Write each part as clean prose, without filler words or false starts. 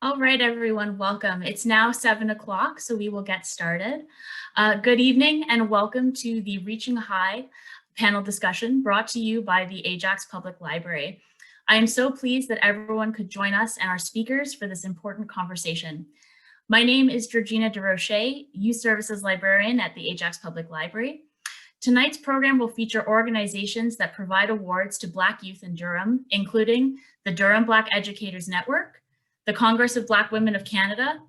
All right, everyone, welcome. It's now 7 o'clock, so we will get started. Good evening and welcome to the Reaching High panel discussion brought to you by the Ajax Public Library. I am so pleased that everyone could join us and our speakers for this important conversation. My name is Georgina DeRoche, Youth Services Librarian at the Ajax Public Library. Tonight's program will feature organizations that provide awards to Black youth in Durham, including the Durham Black Educators Network, the Congress of Black Women of Canada,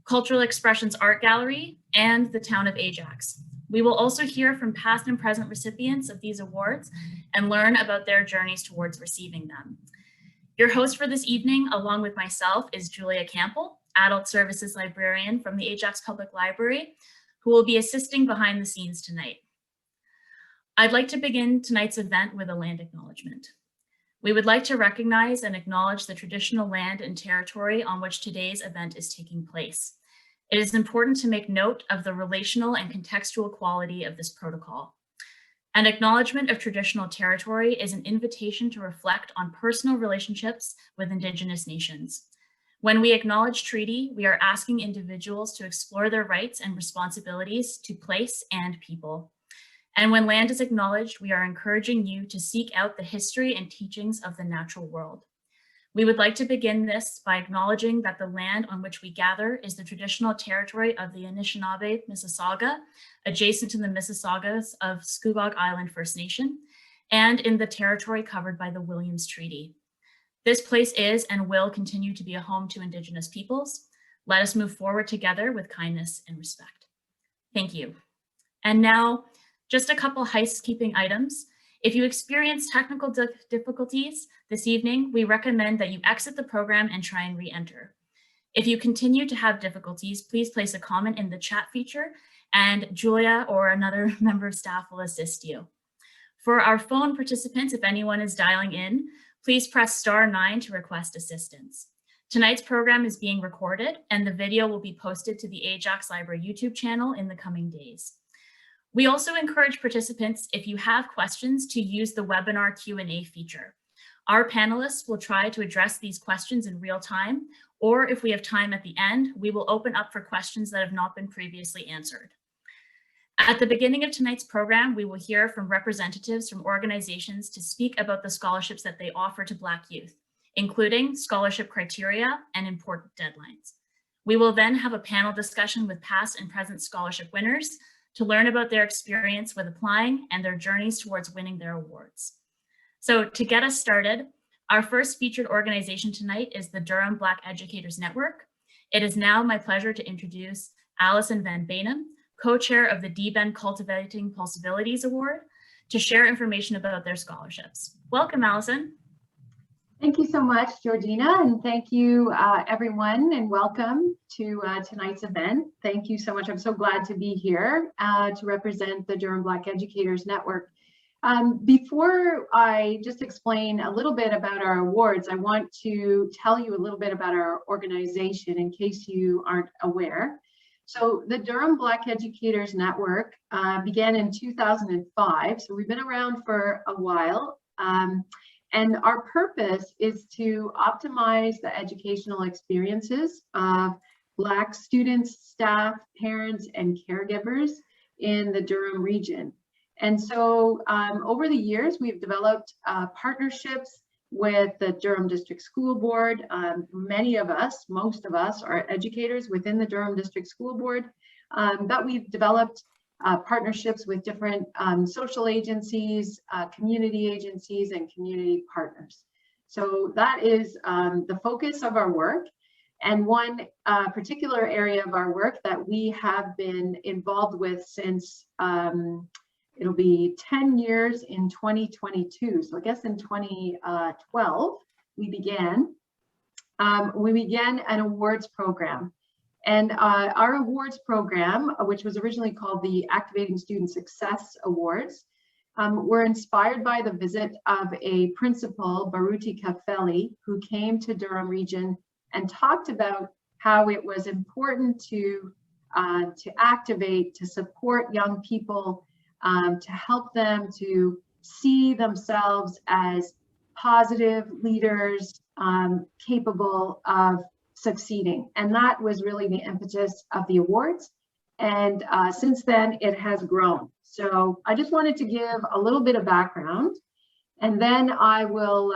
Cultural Expressions Art Gallery, and the Town of Ajax. We will also hear from past and present recipients of these awards and learn about their journeys towards receiving them. Your host for this evening, along with myself, is Julia Campbell, Adult Services Librarian from the Ajax Public Library, who will be assisting behind the scenes tonight. I'd like to begin tonight's event with a land acknowledgement. We would like to recognize and acknowledge the traditional land and territory on which today's event is taking place. It is important to make note of the relational and contextual quality of this protocol. An acknowledgement of traditional territory is an invitation to reflect on personal relationships with Indigenous nations. When we acknowledge treaty, we are asking individuals to explore their rights and responsibilities to place and people. And when land is acknowledged, we are encouraging you to seek out the history and teachings of the natural world. We would like to begin this by acknowledging that the land on which we gather is the traditional territory of the Anishinaabe Mississauga, adjacent to the Mississaugas of Scugog Island First Nation, and in the territory covered by the Williams Treaty. This place is and will continue to be a home to Indigenous peoples. Let us move forward together with kindness and respect. Thank you. And now, just a couple housekeeping items. If you experience technical difficulties this evening, we recommend that you exit the program and try and re-enter. If you continue to have difficulties, please place a comment in the chat feature and Julia or another member of staff will assist you. For our phone participants, if anyone is dialing in, please press *9 to request assistance. Tonight's program is being recorded and the video will be posted to the Ajax Library YouTube channel in the coming days. We also encourage participants, if you have questions, to use the webinar Q&A feature. Our panelists will try to address these questions in real time, or if we have time at the end, we will open up for questions that have not been previously answered. At the beginning of tonight's program, we will hear from representatives from organizations to speak about the scholarships that they offer to Black youth, including scholarship criteria and important deadlines. We will then have a panel discussion with past and present scholarship winners to learn about their experience with applying and their journeys towards winning their awards. So to get us started, our first featured organization tonight is the Durham Black Educators Network. It is now my pleasure to introduce Alison Van Beinum, co-chair of the DBEN Cultivating Possibilities Award, to share information about their scholarships. Welcome, Alison. Thank you so much, Georgina, and thank you everyone, and welcome to tonight's event. Thank you so much. I'm so glad to be here to represent the Durham Black Educators Network. Before I just explain a little bit about our awards, I want to tell you a little bit about our organization in case you aren't aware. So the Durham Black Educators Network began in 2005, so we've been around for a while. And our purpose is to optimize the educational experiences of Black students, staff, parents, and caregivers in the Durham region. And so over the years, we've developed partnerships with the Durham District School Board. Many of us, most of us, are educators within the Durham District School Board, but we've developed partnerships with different social agencies, community agencies, and community partners. So that is the focus of our work. And one particular area of our work that we have been involved with since it'll be 10 years in 2022. So I guess in 2012, we began an awards program. And our awards program, which was originally called the Activating Student Success Awards, were inspired by the visit of a principal, Baruti Kafeli, who came to Durham Region and talked about how it was important to activate, to support young people, to help them to see themselves as positive leaders, capable of succeeding. And that was really the impetus of the awards. And since then, it has grown. So I just wanted to give a little bit of background, and then I will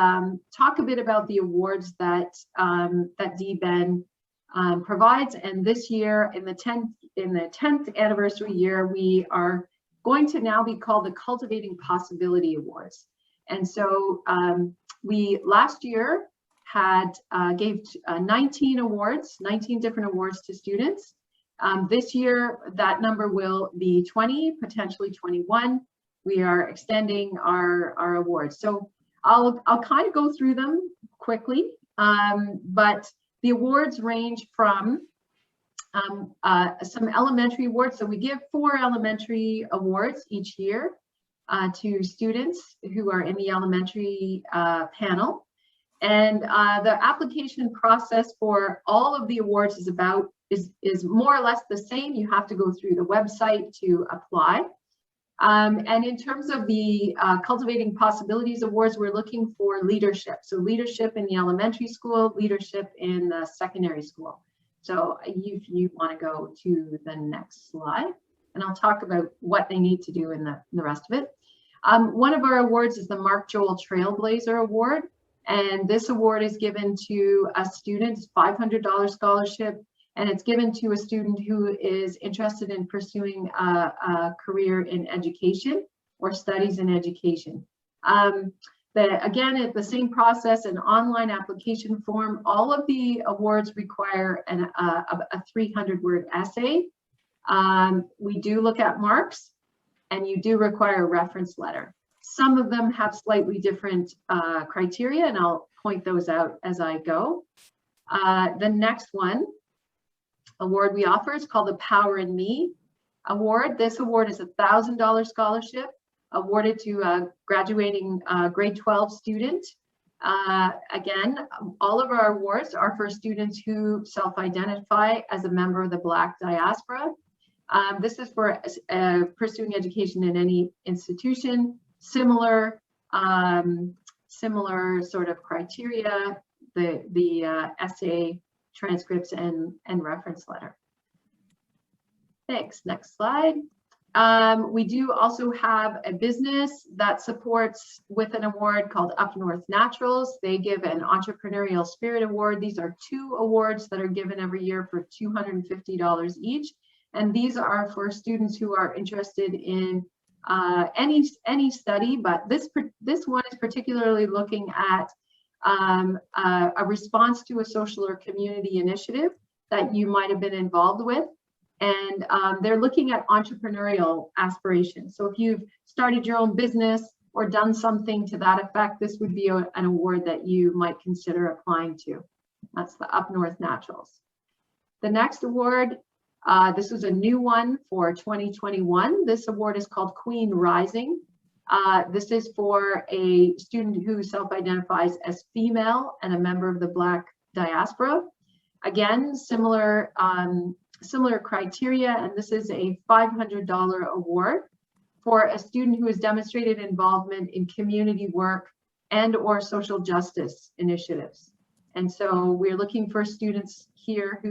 talk a bit about the awards that that DBEN provides. And this year, in the 10th anniversary year, we are going to now be called the Cultivating Possibility Awards. And so we last year had gave 19 awards, 19 different awards to students. This year, that number will be 20, potentially 21. We are extending our awards. So I'll kind of go through them quickly, but the awards range from some elementary awards. So we give 4 elementary awards each year to students who are in the elementary panel. And the application process for all of the awards is more or less the same. You have to go through the website to apply. And in terms of the Cultivating Possibilities Awards, we're looking for leadership. So leadership in the elementary school, leadership in the secondary school. So if you want to go to the next slide, and I'll talk about what they need to do in the rest of it. One of our awards is the Mark Joel Trailblazer Award. And this award is given to a student, $500 scholarship, and it's given to a student who is interested in pursuing a career in education or studies in education. Again, it's the same process, an online application form. All of the awards require a 300-word essay. We do look at marks, and you do require a reference letter. Some of them have slightly different criteria, and I'll point those out as I go. The next award we offer is called the Power in Me Award. This award is a $1,000 scholarship awarded to a graduating grade 12 student. Again, all of our awards are for students who self-identify as a member of the Black diaspora. This is for pursuing education in any institution. Similar sort of criteria, the essay, transcripts, and reference letter. Thanks. Next slide. We do also have a business that supports with an award called Up North Naturals. They give an entrepreneurial spirit award. These are 2 awards that are given every year for $250 each. And these are for students who are interested in any study, but this one is particularly looking at a response to a social or community initiative that you might have been involved with. And they're looking at entrepreneurial aspirations. So if you've started your own business or done something to that effect, this would be an award that you might consider applying to. That's the Up North Naturals. The next award, this was a new one for 2021. This award is called Queen Rising. This is for a student who self-identifies as female and a member of the Black diaspora. Again, similar criteria, and this is a $500 award for a student who has demonstrated involvement in community work and or social justice initiatives. And so we're looking for students here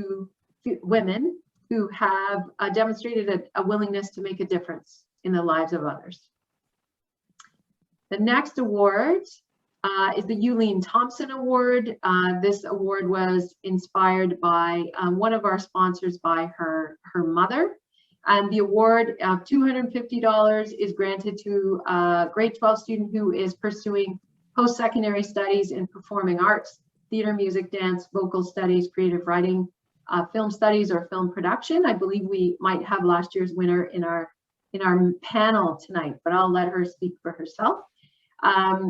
women who have demonstrated a willingness to make a difference in the lives of others. The next award is the Eulene Thompson Award. This award was inspired by one of our sponsors, by her mother. And the award of $250 is granted to a grade 12 student who is pursuing post-secondary studies in performing arts, theater, music, dance, vocal studies, creative writing, film studies, or film production. I believe we might have last year's winner in our panel tonight, but I'll let her speak for herself.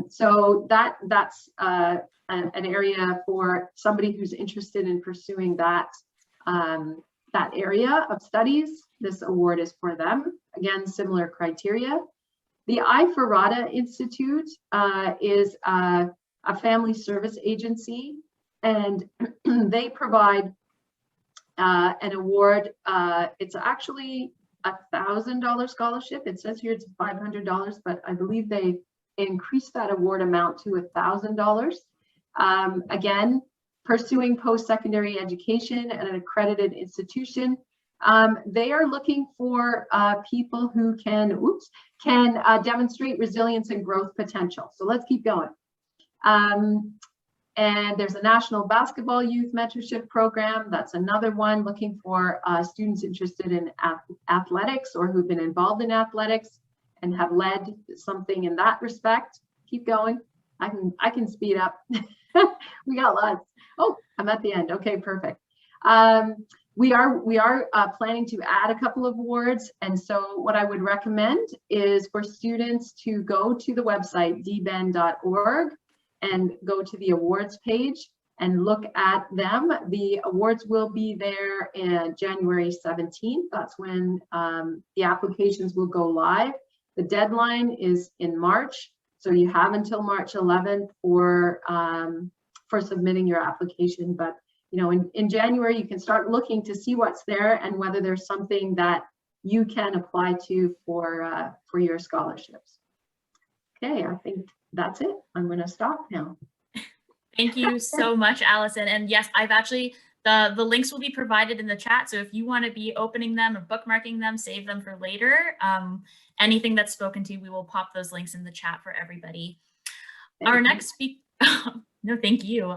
So that's an area for somebody who's interested in pursuing that area of studies. This award is for them. Again, similar criteria. The I for RADA Institute is a family service agency, and they provide an award. It's actually $1,000 scholarship. It says here it's $500, but I believe they increased that award amount to $1,000. Again, pursuing post-secondary education at an accredited institution. They are looking for people who can demonstrate resilience and growth potential. So let's keep going. And there's a National Basketball Youth Mentorship Program. That's another one, looking for students interested in athletics or who've been involved in athletics and have led something in that respect. Keep going. I can speed up. We got lots. Oh, I'm at the end. Okay, perfect. We are planning to add a couple of awards, and so what I would recommend is for students to go to the website dben.org and go to the awards page and look at them. The awards will be there in January 17th. That's when the applications will go live. The deadline is in March, so you have until March 11th for submitting your application. But you know, in January, you can start looking to see what's there and whether there's something that you can apply to for your scholarships. Okay, I think that's it. I'm going to stop now. Thank you so much, Allison. And yes, I've actually, the links will be provided in the chat. So if you want to be opening them or bookmarking them, save them for later. Anything that's spoken to, we will pop those links in the chat for everybody. Our next speaker, no, thank you.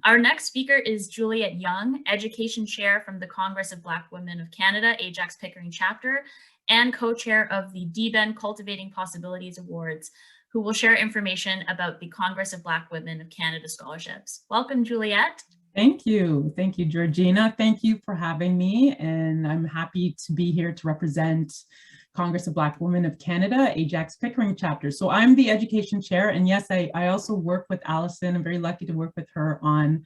Our next speaker is Juliet Young, Education Chair from the Congress of Black Women of Canada, Ajax Pickering Chapter, and co-chair of the DBEN Cultivating Possibilities Awards, who will share information about the Congress of Black Women of Canada scholarships. Welcome, Juliet. Thank you. Thank you, Georgina. Thank you for having me. And I'm happy to be here to represent Congress of Black Women of Canada, Ajax Pickering Chapter. So I'm the education chair. And yes, I also work with Allison. I'm very lucky to work with her on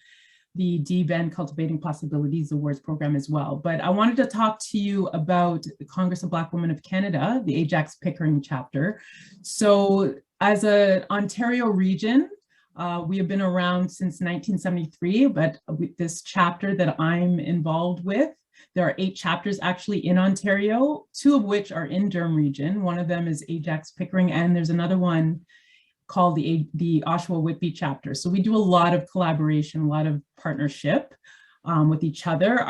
the DBEN Cultivating Possibilities Awards program as well. But I wanted to talk to you about the Congress of Black Women of Canada, the Ajax Pickering Chapter. So as an Ontario region, we have been around since 1973, but with this chapter that I'm involved with, there are 8 chapters actually in Ontario, 2 of which are in Durham Region. One of them is Ajax Pickering, and there's another one called the Oshawa Whitby chapter. So we do a lot of collaboration, a lot of partnership with each other.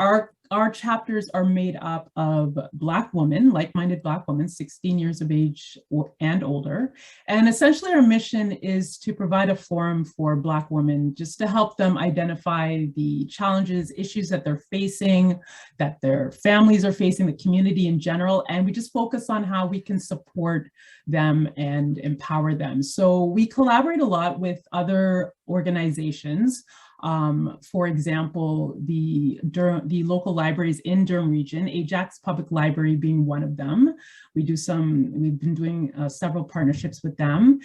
Our chapters are made up of Black women, like-minded Black women, 16 years of age and older. And essentially our mission is to provide a forum for Black women just to help them identify the challenges, issues that they're facing, that their families are facing, the community in general. And we just focus on how we can support them and empower them. So we collaborate a lot with other organizations. For example, the local libraries in Durham Region, Ajax Public Library being one of them. We've been doing several partnerships with them.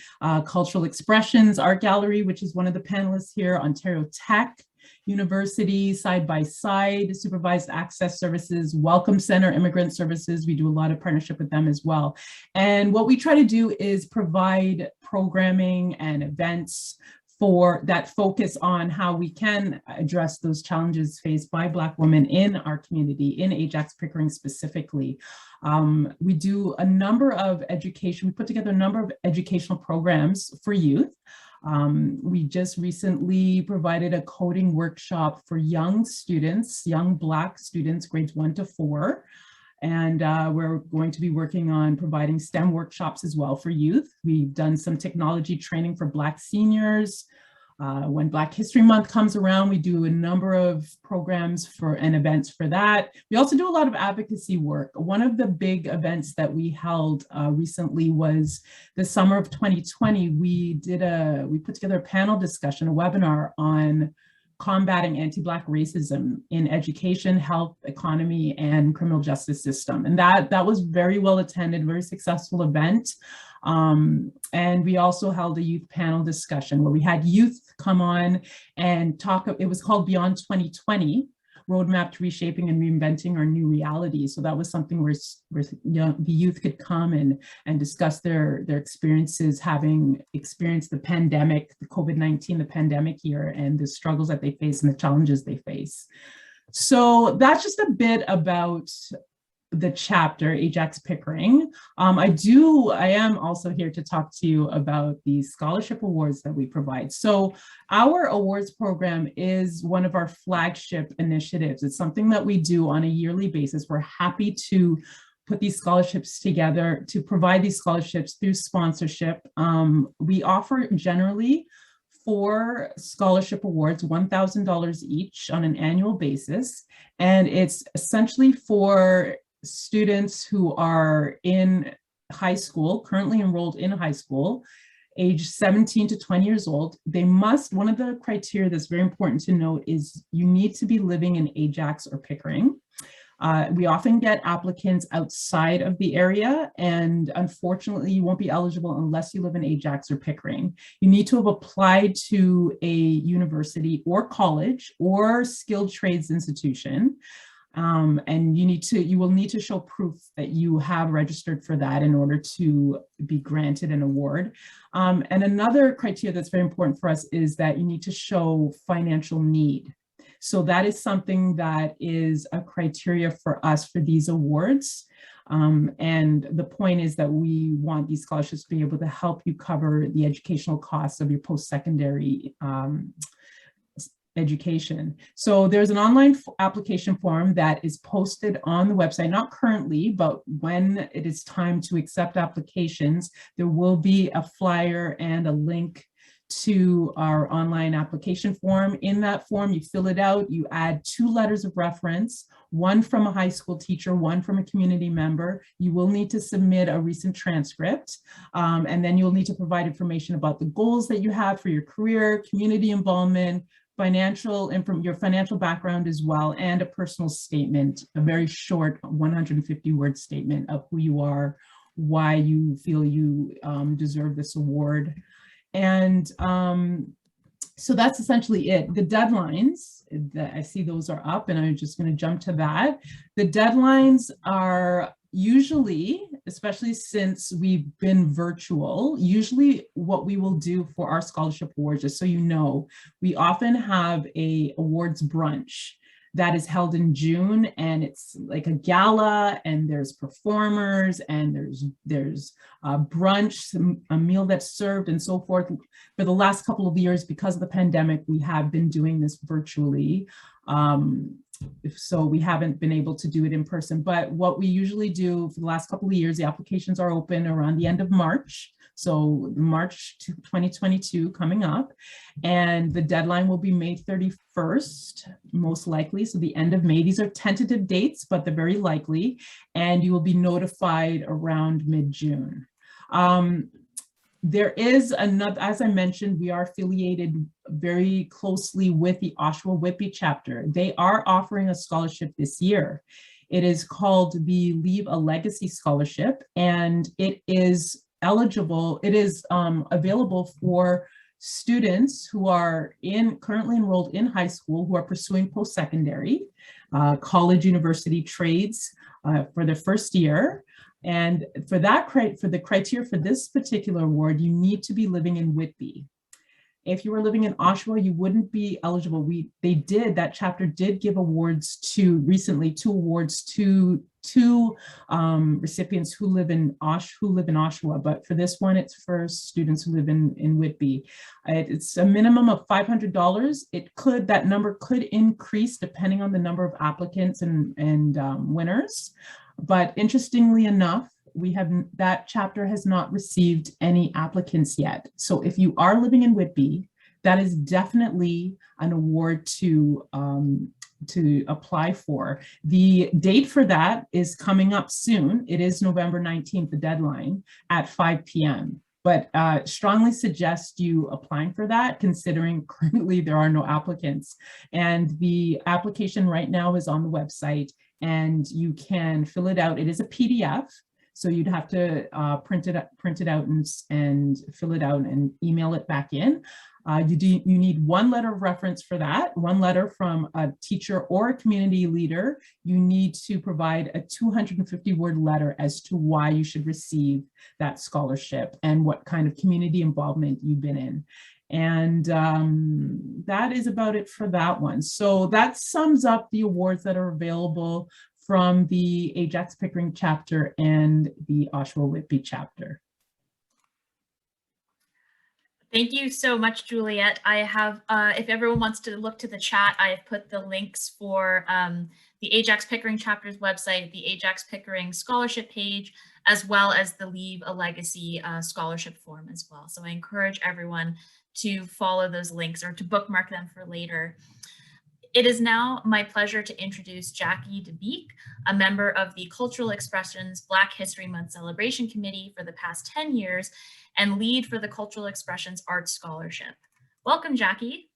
Cultural Expressions Art Gallery, which is one of the panelists here, Ontario Tech University, Side by Side, Supervised Access Services, Welcome Center, Immigrant Services. We do a lot of partnership with them as well. And what we try to do is provide programming and events for that focus on how we can address those challenges faced by Black women in our community, in Ajax Pickering specifically. We do a number of education, we put together a number of educational programs for youth. We just recently provided a coding workshop for young students, young Black students, grades 1 to 4. And we're going to be working on providing STEM workshops as well for youth. We've done some technology training for Black seniors. When Black History Month comes around, we do a number of programs and events for that. We also do a lot of advocacy work. One of the big events that we held recently was the summer of 2020. We put together a panel discussion, a webinar on combating anti-Black racism in education, health, economy, and criminal justice system. And that was very well attended, very successful event. And we also held a youth panel discussion where we had youth come on and talk. It was called Beyond 2020, Roadmap to Reshaping and Reinventing Our New Reality. So that was something where the youth could come and discuss their experiences, having experienced the pandemic, the COVID-19, the pandemic year, and the struggles that they face and the challenges they face. So that's just a bit about the chapter, Ajax Pickering. I am also here to talk to you about the scholarship awards that we provide. So our awards program is one of our flagship initiatives. It's something that we do on a yearly basis. We're happy to put these scholarships together, to provide these scholarships through sponsorship. We offer generally 4 scholarship awards, $1,000 each on an annual basis. And it's essentially for students who are in high school, currently enrolled in high school, age 17 to 20 years old. They must, one of the criteria that's very important to note is you need to be living in Ajax or Pickering. We often get applicants outside of the area, and unfortunately you won't be eligible unless you live in Ajax or Pickering. You need to have applied to a university or college or skilled trades institution. And you will need to show proof that you have registered for that in order to be granted an award. And another criteria that's very important for us is that you need to show financial need. So that is something that is a criteria for us for these awards. And the point is that we want these scholarships to be able to help you cover the educational costs of your post-secondary education. So there's an online application form that is posted on the website, not currently, but when it is time to accept applications, there will be a flyer and a link to our online application form. In that form, you fill it out, you add 2 letters of reference, one from a high school teacher, one from a community member. You will need to submit a recent transcript, and then you'll need to provide information about the goals that you have for your career, community involvement, your financial background as well, and a personal statement, a very short 150-word statement of who you are, why you feel you deserve this award. And so that's essentially it. The deadlines, I see those are up, and I'm just going to jump to that. The deadlines are usually, especially since we've been virtual, usually what we will do for our scholarship awards, just so you know, we often have a awards brunch that is held in June, and it's like a gala, and there's performers, and there's brunch, a meal that's served, and so forth. For the last couple of years, because of the pandemic, we have been doing this virtually. So we haven't been able to do it in person, but what we usually do for the last couple of years, the applications are open around the end of March. So March 2022 coming up, and the deadline will be May 31st, most likely. So the end of May. These are tentative dates, but they're very likely, and you will be notified around mid-June. There is another, as I mentioned, we are affiliated very closely with the Oshawa Whitby chapter. They are offering a scholarship this year. It is called the Leave a Legacy Scholarship, and it is eligible, it is available for students who are currently enrolled in high school, who are pursuing post-secondary, college, university, trades for their first year. And for the criteria for this particular award, you need to be living in Whitby. If you were living in Oshawa, you wouldn't be eligible. That chapter did give awards recently, 2 awards to 2 recipients who live in Oshawa, but for this one, it's for students who live in Whitby. It's a minimum of $500. That number could increase depending on the number of applicants and winners. But interestingly enough, that chapter has not received any applicants yet. So if you are living in Whitby, that is definitely an award to apply for. The date for that is coming up soon. It is November 19th, the deadline at 5 p.m. But strongly suggest you applying for that, considering currently there are no applicants. And the application right now is on the website, and you can fill it out. It is a PDF. So you'd have to print it out and fill it out and email it back in. You need 1 letter of reference for that, 1 letter from a teacher or a community leader. You need to provide a 250-word letter as to why you should receive that scholarship and what kind of community involvement you've been in. And that is about it for that one. So that sums up the awards that are available from the Ajax Pickering chapter and the Oshawa Whitby chapter. Thank you so much, Juliet. I have, if everyone wants to look to the chat, I have put the links for the Ajax Pickering chapter's website, the Ajax Pickering scholarship page, as well as the Leave a Legacy scholarship form as well. So I encourage everyone to follow those links or to bookmark them for later. It is now my pleasure to introduce Jackie Debeek, a member of the Cultural Expressions Black History Month Celebration Committee for the past 10 years and lead for the Cultural Expressions Arts Scholarship. Welcome, Jackie.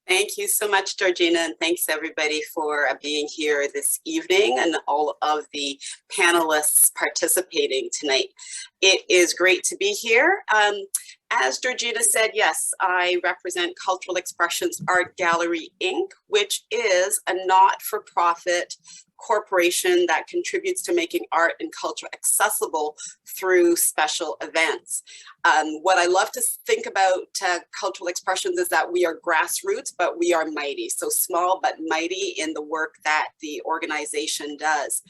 Thank you so much, Georgina, and thanks everybody for being here this evening and all of the panelists participating tonight. It is great to be here. As Georgina said, yes, I represent Cultural Expressions Art Gallery, Inc., which is a not-for-profit corporation that contributes to making art and culture accessible through special events. What I love to think about Cultural Expressions is that we are grassroots, but we are mighty. So small but mighty in the work that the organization does.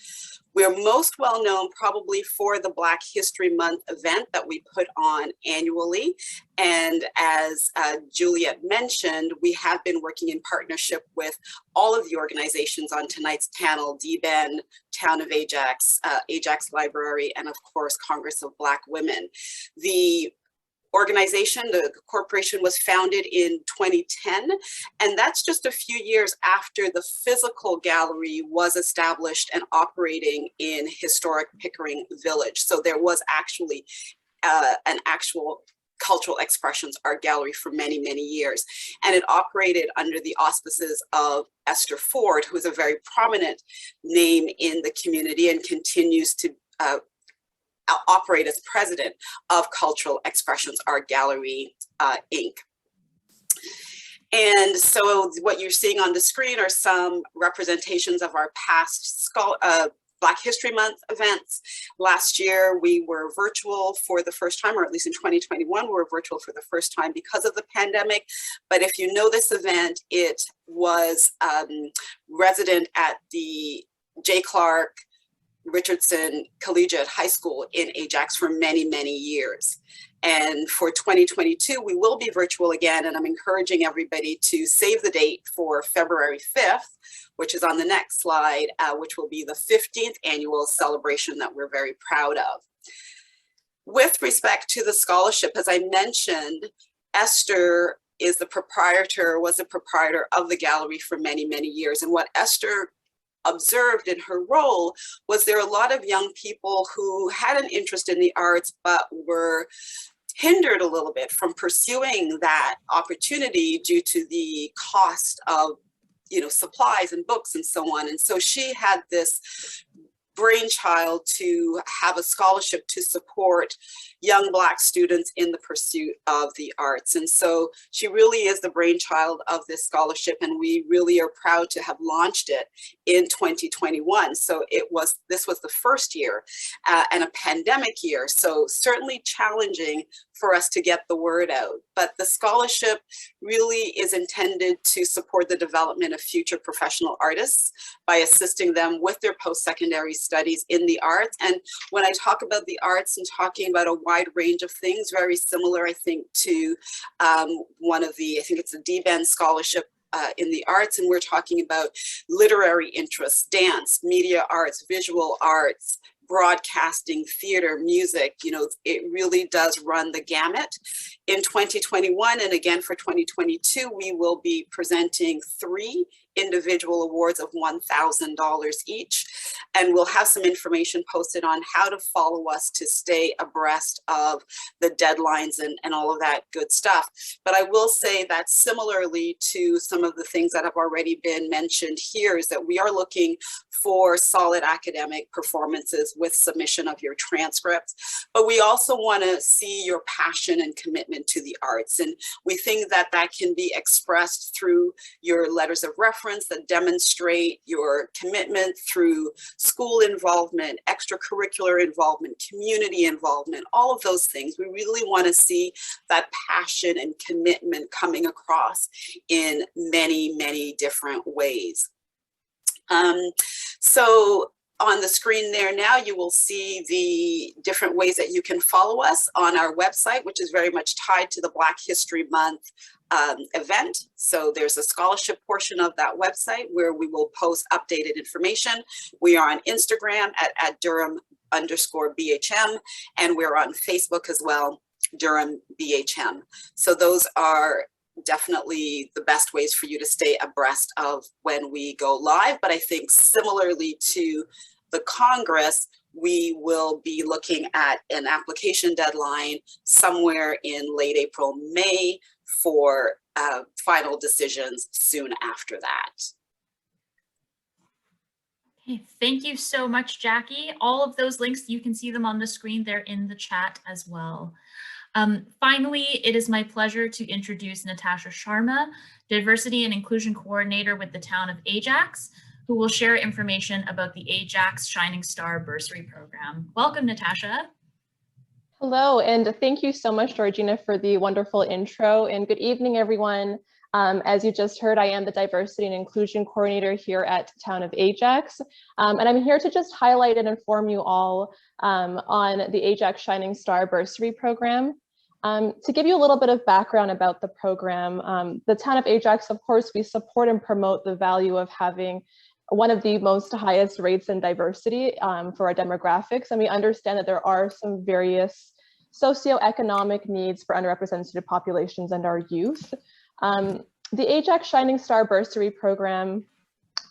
We're most well known probably for the Black History Month event that we put on annually. And as Juliet mentioned, we have been working in partnership with all of the organizations on tonight's panel, DBEN, Town of Ajax, Ajax Library, and of course, Congress of Black Women. The organization, the corporation, was founded in 2010, and that's just a few years after the physical gallery was established and operating in historic Pickering Village. So there was actually an actual Cultural Expressions Art Gallery for many, many years. And it operated under the auspices of Esther Ford, who is a very prominent name in the community and continues to operate as president of Cultural Expressions Art Gallery, Inc. And so what you're seeing on the screen are some representations of our past Black History Month events. Last year, we were virtual for the first time, or at least in 2021, we were virtual for the first time because of the pandemic. But if you know this event, it was resident at the J. Clark Richardson Collegiate High School in Ajax for many, many years. And for 2022, we will be virtual again, and I'm encouraging everybody to save the date for February 5th, which is on the next slide, which will be the 15th annual celebration that we're very proud of. With respect to the scholarship, as I mentioned, Esther is the proprietor, was the proprietor of the gallery for many, many years. And what Esther observed in her role was there are a lot of young people who had an interest in the arts, but were hindered a little bit from pursuing that opportunity due to the cost of, supplies and books and so on. And so she had this brainchild to have a scholarship to support young Black students in the pursuit of the arts. And so she really is the brainchild of this scholarship, and we really are proud to have launched it in 2021. So this was the first year and a pandemic year. So certainly challenging for us to get the word out. But the scholarship really is intended to support the development of future professional artists by assisting them with their post-secondary studies in the arts. And when I talk about the arts, I'm talking about a wide range of things, very similar, I think, to one of the, I think it's a DBEN scholarship in the arts, and we're talking about literary interests, dance, media arts, visual arts, broadcasting, theater, music. It really does run the gamut. In 2021 and again for 2022, we will be presenting 3 individual awards of $1,000 each. And we'll have some information posted on how to follow us to stay abreast of the deadlines and all of that good stuff. But I will say that similarly to some of the things that have already been mentioned here is that we are looking for solid academic performances with submission of your transcripts. But we also want to see your passion and commitment to the arts. And we think that that can be expressed through your letters of reference that demonstrate your commitment through school involvement, extracurricular involvement, community involvement, all of those things. We really want to see that passion and commitment coming across in many, many different ways. So on the screen there now, you will see the different ways that you can follow us on our website, which is very much tied to the Black History Month event. So there's a scholarship portion of that website where we will post updated information. We are on Instagram at Durham_BHM, and we're on Facebook as well, Durham BHM. So those are definitely the best ways for you to stay abreast of when we go live. But I think similarly to the Congress, we will be looking at an application deadline somewhere in late April, May for final decisions soon after that. Okay, thank you so much, Jackie. All of those links, you can see them on the screen. They're in the chat as well. Finally, it is my pleasure to introduce Natasha Sharma, Diversity and Inclusion Coordinator with the Town of Ajax, who will share information about the Ajax Shining Star Bursary Program. Welcome, Natasha. Hello, and thank you so much, Georgina, for the wonderful intro, and good evening, everyone. As you just heard, I am the Diversity and Inclusion Coordinator here at Town of Ajax, and I'm here to just highlight and inform you all on the Ajax Shining Star Bursary Program. To give you a little bit of background about the program, the Town of Ajax, of course, we support and promote the value of having one of the most highest rates in diversity for our demographics, and we understand that there are some various socioeconomic needs for underrepresented populations and our youth. The Ajax Shining Star Bursary Program,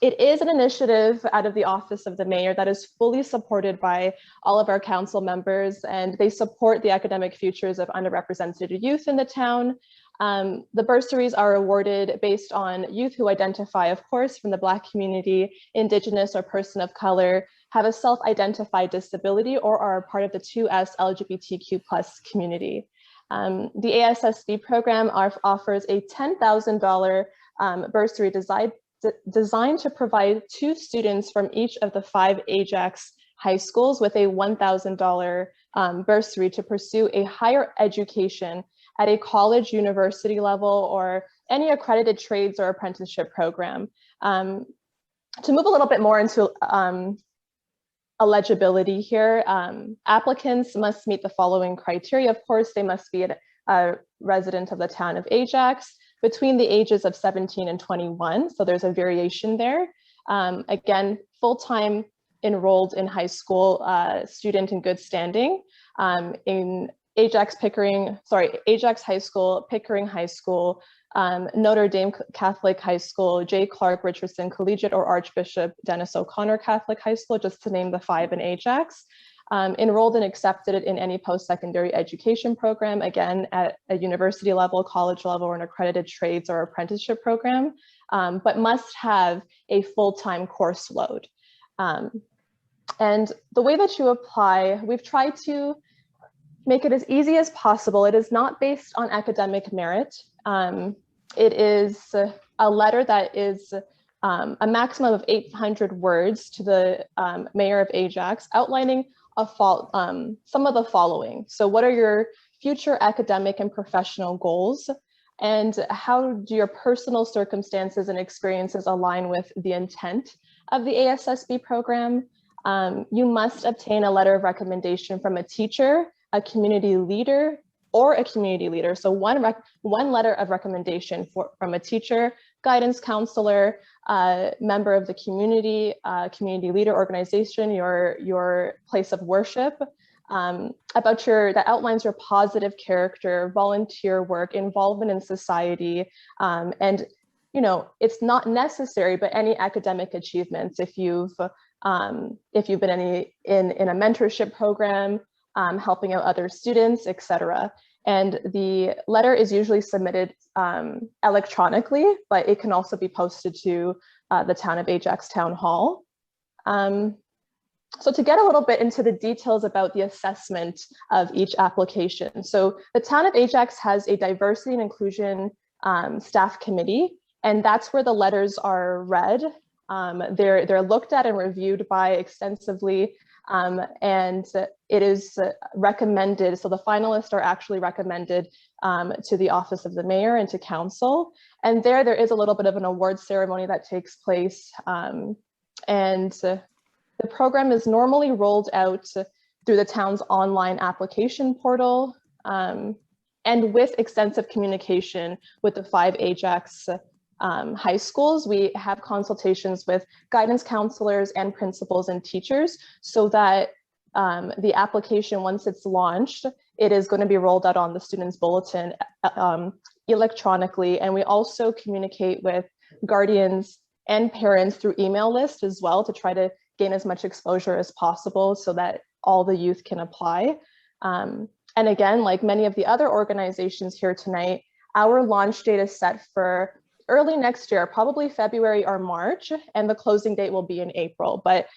it is an initiative out of the Office of the Mayor that is fully supported by all of our council members, and they support the academic futures of underrepresented youth in the town. The bursaries are awarded based on youth who identify, of course, from the Black community, Indigenous or person of color, have a self-identified disability, or are a part of the 2S LGBTQ+ community. The ASSB program offers a $10,000 bursary designed to provide 2 students from each of the 5 Ajax high schools with a $1,000 bursary to pursue a higher education at a college, university level, or any accredited trades or apprenticeship program. To move a little bit more into eligibility here, applicants must meet the following criteria. Of course, they must be a resident of the Town of Ajax between the ages of 17 and 21. So there's a variation there. Again, full-time enrolled in high school, student in good standing in Ajax High School, Pickering High School, Notre Dame Catholic High School, J. Clark Richardson Collegiate, or Archbishop Dennis O'Connor Catholic High School, just to name the 5 in Ajax. Enrolled and accepted in any post-secondary education program, again, at a university level, college level, or an accredited trades or apprenticeship program, but must have a full-time course load. And the way that you apply, we've tried to make it as easy as possible. It is not based on academic merit. It is a letter that is a maximum of 800 words to the Mayor of Ajax, outlining some of the following. So what are your future academic and professional goals? And how do your personal circumstances and experiences align with the intent of the ASSB program? You must obtain a letter of recommendation from a teacher, a community leader, or a community leader. So one letter of recommendation from a teacher, guidance counselor, member of the community, community leader, organization, your place of worship, that outlines your positive character, volunteer work, involvement in society, and it's not necessary, but any academic achievements. If you've been in a mentorship program, helping out other students, etc. And the letter is usually submitted electronically, but it can also be posted to the Town of Ajax Town Hall. So to get a little bit into the details about the assessment of each application. So the Town of Ajax has a diversity and inclusion staff committee, and that's where the letters are read. They're looked at and reviewed by extensively, and it is recommended. So the finalists are actually recommended to the Office of the Mayor and to Council. And there is a little bit of an award ceremony that takes place. And The program is normally rolled out through the town's online application portal, and with extensive communication with the 5 Ajax high schools. We have consultations with guidance counselors and principals and teachers so that the application, once it's launched, it is going to be rolled out on the student's bulletin electronically. And we also communicate with guardians and parents through email lists as well to try to gain as much exposure as possible so that all the youth can apply. And again, like many of the other organizations here tonight, our launch date is set for early next year, probably February or March, and the closing date will be in April. But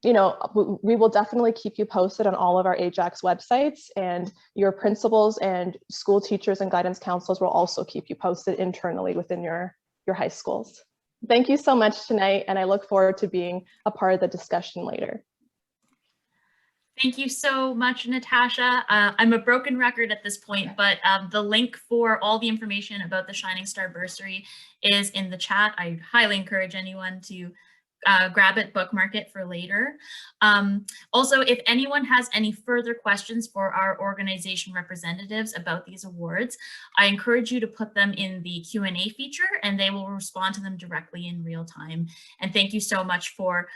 you know, we will definitely keep you posted on all of our Ajax websites, and your principals and school teachers and guidance counselors will also keep you posted internally within your high schools. Thank you so much tonight, and I look forward to being a part of the discussion later. Thank you so much, Natasha. I'm a broken record at this point, but the link for all the information about the Shining Star Bursary is in the chat. I highly encourage anyone to grab it, bookmark it for later. Also, if anyone has any further questions for our organization representatives about these awards, I encourage you to put them in the Q&A feature and they will respond to them directly in real time. And thank you so much for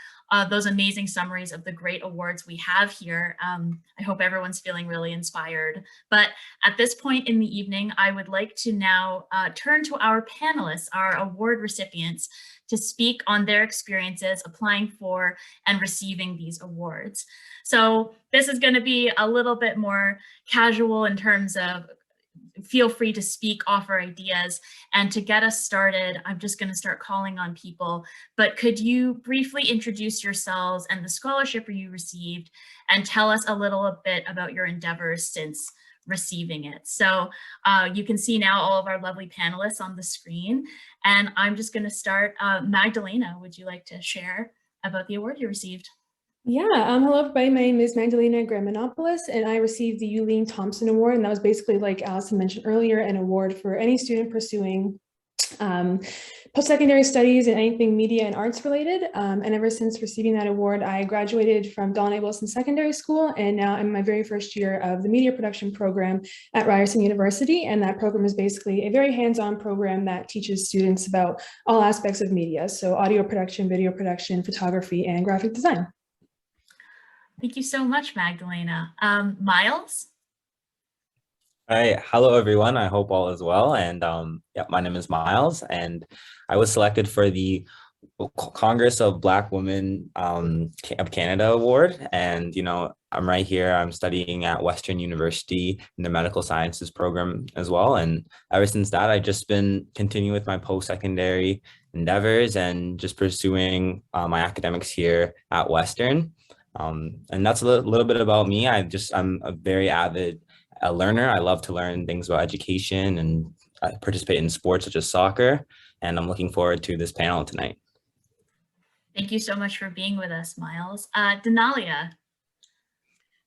those amazing summaries of the great awards we have here. I hope everyone's feeling really inspired. But at this point in the evening, I would like to now turn to our panelists, our award recipients, to speak on their experiences applying for and receiving these awards. So this is going to be a little bit more casual in terms of feel free to speak, offer ideas, and to get us started, I'm just going to start calling on people. But could you briefly introduce yourselves and the scholarship you received and tell us a little bit about your endeavors since receiving it? So you can see now all of our lovely panelists on the screen, and I'm just going to start. Magdalena, would you like to share about the award you received? Yeah, hello everybody, my name is Magdalena Gramanopoulos and I received the Eulene Thompson Award, and that was basically, like Allison mentioned earlier, an award for any student pursuing post-secondary studies and anything media and arts related. And ever since receiving that award, I graduated from Don A. Wilson Secondary School, and now I'm in my very first year of the media production program at Ryerson University. And that program is basically a very hands-on program that teaches students about all aspects of media. So audio production, video production, photography, and graphic design. Thank you so much, Magdalena. Miles? Hi, hello everyone. I hope all is well. And yeah, my name is Miles, and I was selected for the Congress of Black Women of Canada Award. And, you know, I'm right here. I'm studying at Western University in the medical sciences program as well. And ever since that, I've just been continuing with my post-secondary endeavors and just pursuing my academics here at Western. And that's a little bit about me. I'm a very avid learner. I love to learn things about education, and I participate in sports such as soccer. And I'm looking forward to this panel tonight. Thank you so much for being with us, Miles. Denelia.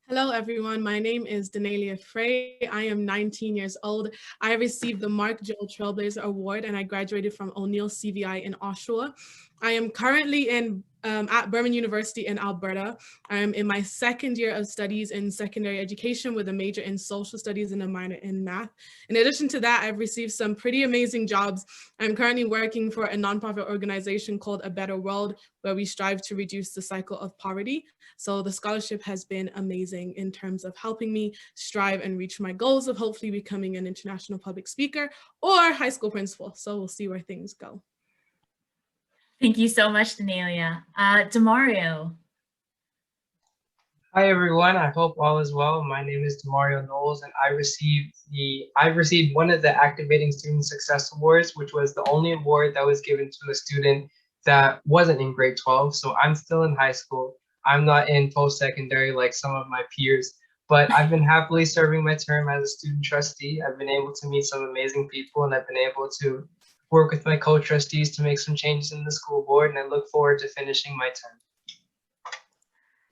Hello, everyone. My name is Denelia Frey. I am 19 years old. I received the Mark Joe Trailblazer Award, and I graduated from O'Neill CVI in Oshawa. I am currently at Burman University in Alberta. I am in my second year of studies in secondary education with a major in social studies and a minor in math. In addition to that, I've received some pretty amazing jobs. I'm currently working for a nonprofit organization called A Better World, where we strive to reduce the cycle of poverty. So the scholarship has been amazing in terms of helping me strive and reach my goals of hopefully becoming an international public speaker or high school principal. So we'll see where things go. Thank you so much, Denelia. Demario. Hi everyone, I hope all is well. My name is Demario Knowles, and I received one of the Activating Student Success Awards, which was the only award that was given to a student that wasn't in grade 12. So I'm still in high school. I'm not in post-secondary like some of my peers, but I've been happily serving my term as a student trustee. I've been able to meet some amazing people, and I've been able to work with my co-trustees to make some changes in the school board, and I look forward to finishing my term.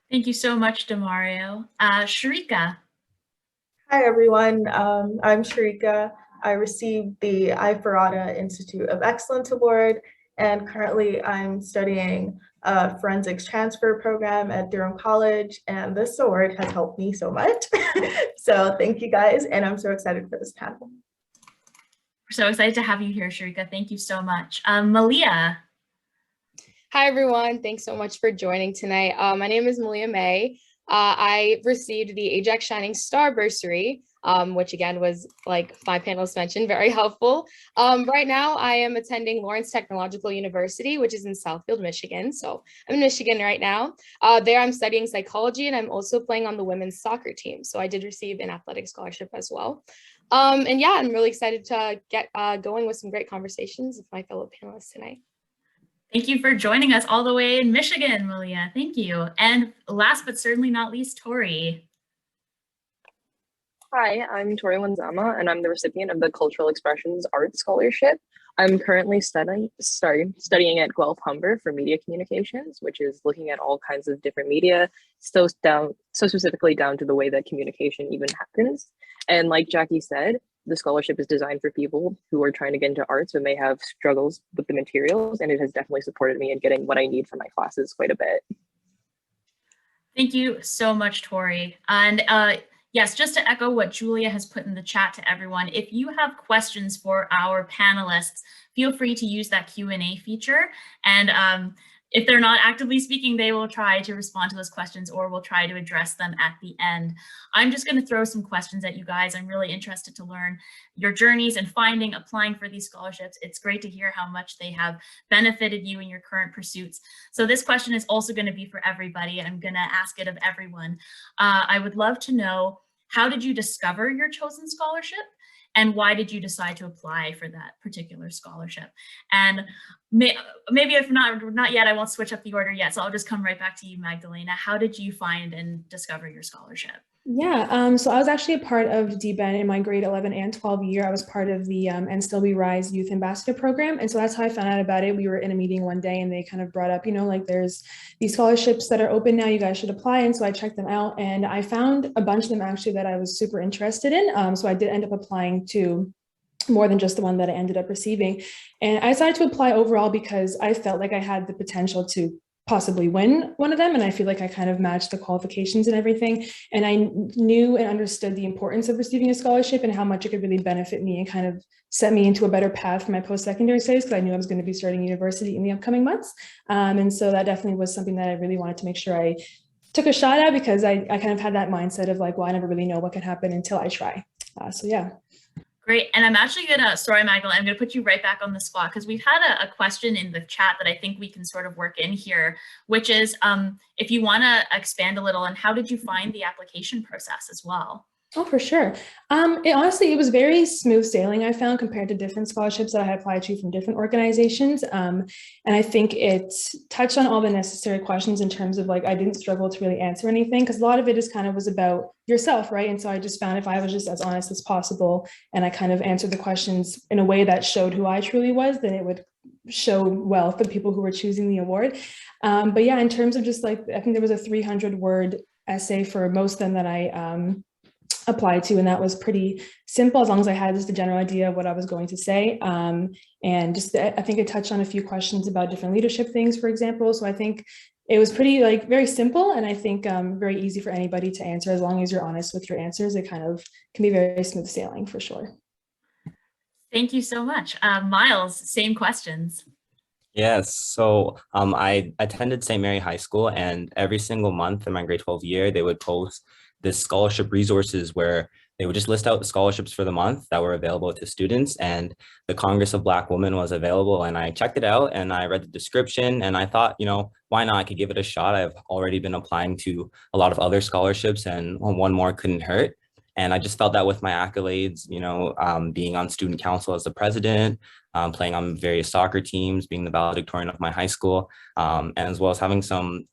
Thank you so much, Demario. Sharika. Hi, everyone. I'm Sharika. I received the I Farada Institute of Excellence Award, and currently I'm studying forensics transfer program at Durham College, and this award has helped me so much. So thank you guys, and I'm so excited for this panel. We're so excited to have you here, Sharika. Thank you so much. Malia. Hi, everyone. Thanks so much for joining tonight. My name is Malia May. I received the Ajax Shining Star Bursary, which again was, like 5 panelists mentioned, very helpful. Right now, I am attending Lawrence Technological University, which is in Southfield, Michigan. So I'm in Michigan right now. There I'm studying psychology, and I'm also playing on the women's soccer team. So I did receive an athletic scholarship as well. And yeah, I'm really excited to get going with some great conversations with my fellow panelists tonight. Thank you for joining us all the way in Michigan, Malia. Thank you. And last but certainly not least, Tori. Hi, I'm Tori Wanzama, and I'm the recipient of the Cultural Expressions Art Scholarship. I'm currently studying at Guelph Humber for media communications, which is looking at all kinds of different media, so specifically down to the way that communication even happens. And like Jackie said, the scholarship is designed for people who are trying to get into arts but may have struggles with the materials, and it has definitely supported me in getting what I need for my classes quite a bit. Thank you so much, Tori. And yes, just to echo what Julia has put in the chat to everyone, if you have questions for our panelists, feel free to use that Q&A feature. And if they're not actively speaking, they will try to respond to those questions, or we'll try to address them at the end. I'm just going to throw some questions at you guys. I'm really interested to learn your journeys and applying for these scholarships. It's great to hear how much they have benefited you in your current pursuits. So this question is also going to be for everybody. I'm going to ask it of everyone. I would love to know, how did you discover your chosen scholarship? And why did you decide to apply for that particular scholarship? And maybe if not yet, I won't switch up the order yet. So I'll just come right back to you, Magdalena. How did you find and discover your scholarship? Yeah, so I was actually a part of DBEN in my grade 11 and 12 year. I was part of the And Still We Rise Youth Ambassador Program. And so that's how I found out about it. We were in a meeting one day and they kind of brought up, like there's these scholarships that are open now, you guys should apply. And so I checked them out and I found a bunch of them actually that I was super interested in. So I did end up applying to more than just the one that I ended up receiving. And I decided to apply overall because I felt like I had the potential to possibly win one of them. And I feel like I kind of matched the qualifications and everything. And I knew and understood the importance of receiving a scholarship and how much it could really benefit me and kind of set me into a better path for my post-secondary studies, because I knew I was going to be starting university in the upcoming months. And so that definitely was something that I really wanted to make sure I took a shot at, because I kind of had that mindset of like, well, I never really know what can happen until I try. So yeah. Great. And I'm actually sorry, Magdalena, I'm going to put you right back on the spot, because we've had a question in the chat that I think we can sort of work in here, which is if you want to expand a little on how did you find the application process as well? Oh, for sure. It was very smooth sailing, I found, compared to different scholarships that I had applied to from different organizations. And I think it touched on all the necessary questions in terms of like, I didn't struggle to really answer anything, because a lot of it is kind of was about yourself, right? And so I just found if I was just as honest as possible and I kind of answered the questions in a way that showed who I truly was, then it would show well for the people who were choosing the award. But yeah, in terms of just like, I think there was a 300-word essay for most of them that I applied to, and that was pretty simple as long as I had just a general idea of what I was going to say. And just I think it touched on a few questions about different leadership things, for example. So I think it was pretty very simple, and I think very easy for anybody to answer as long as you're honest with your answers. It kind of can be very smooth sailing for sure. Thank you so much. Miles, same questions. Yes, so I attended St. Mary High School, and every single month in my grade 12 year, they would post this scholarship resources where they would just list out the scholarships for the month that were available to students, and the Congress of Black Women was available. And I checked it out and I read the description and I thought, why not? I could give it a shot. I've already been applying to a lot of other scholarships and one more couldn't hurt. And I just felt that with my accolades, being on student council as the president, playing on various soccer teams, being the valedictorian of my high school, and as well as having some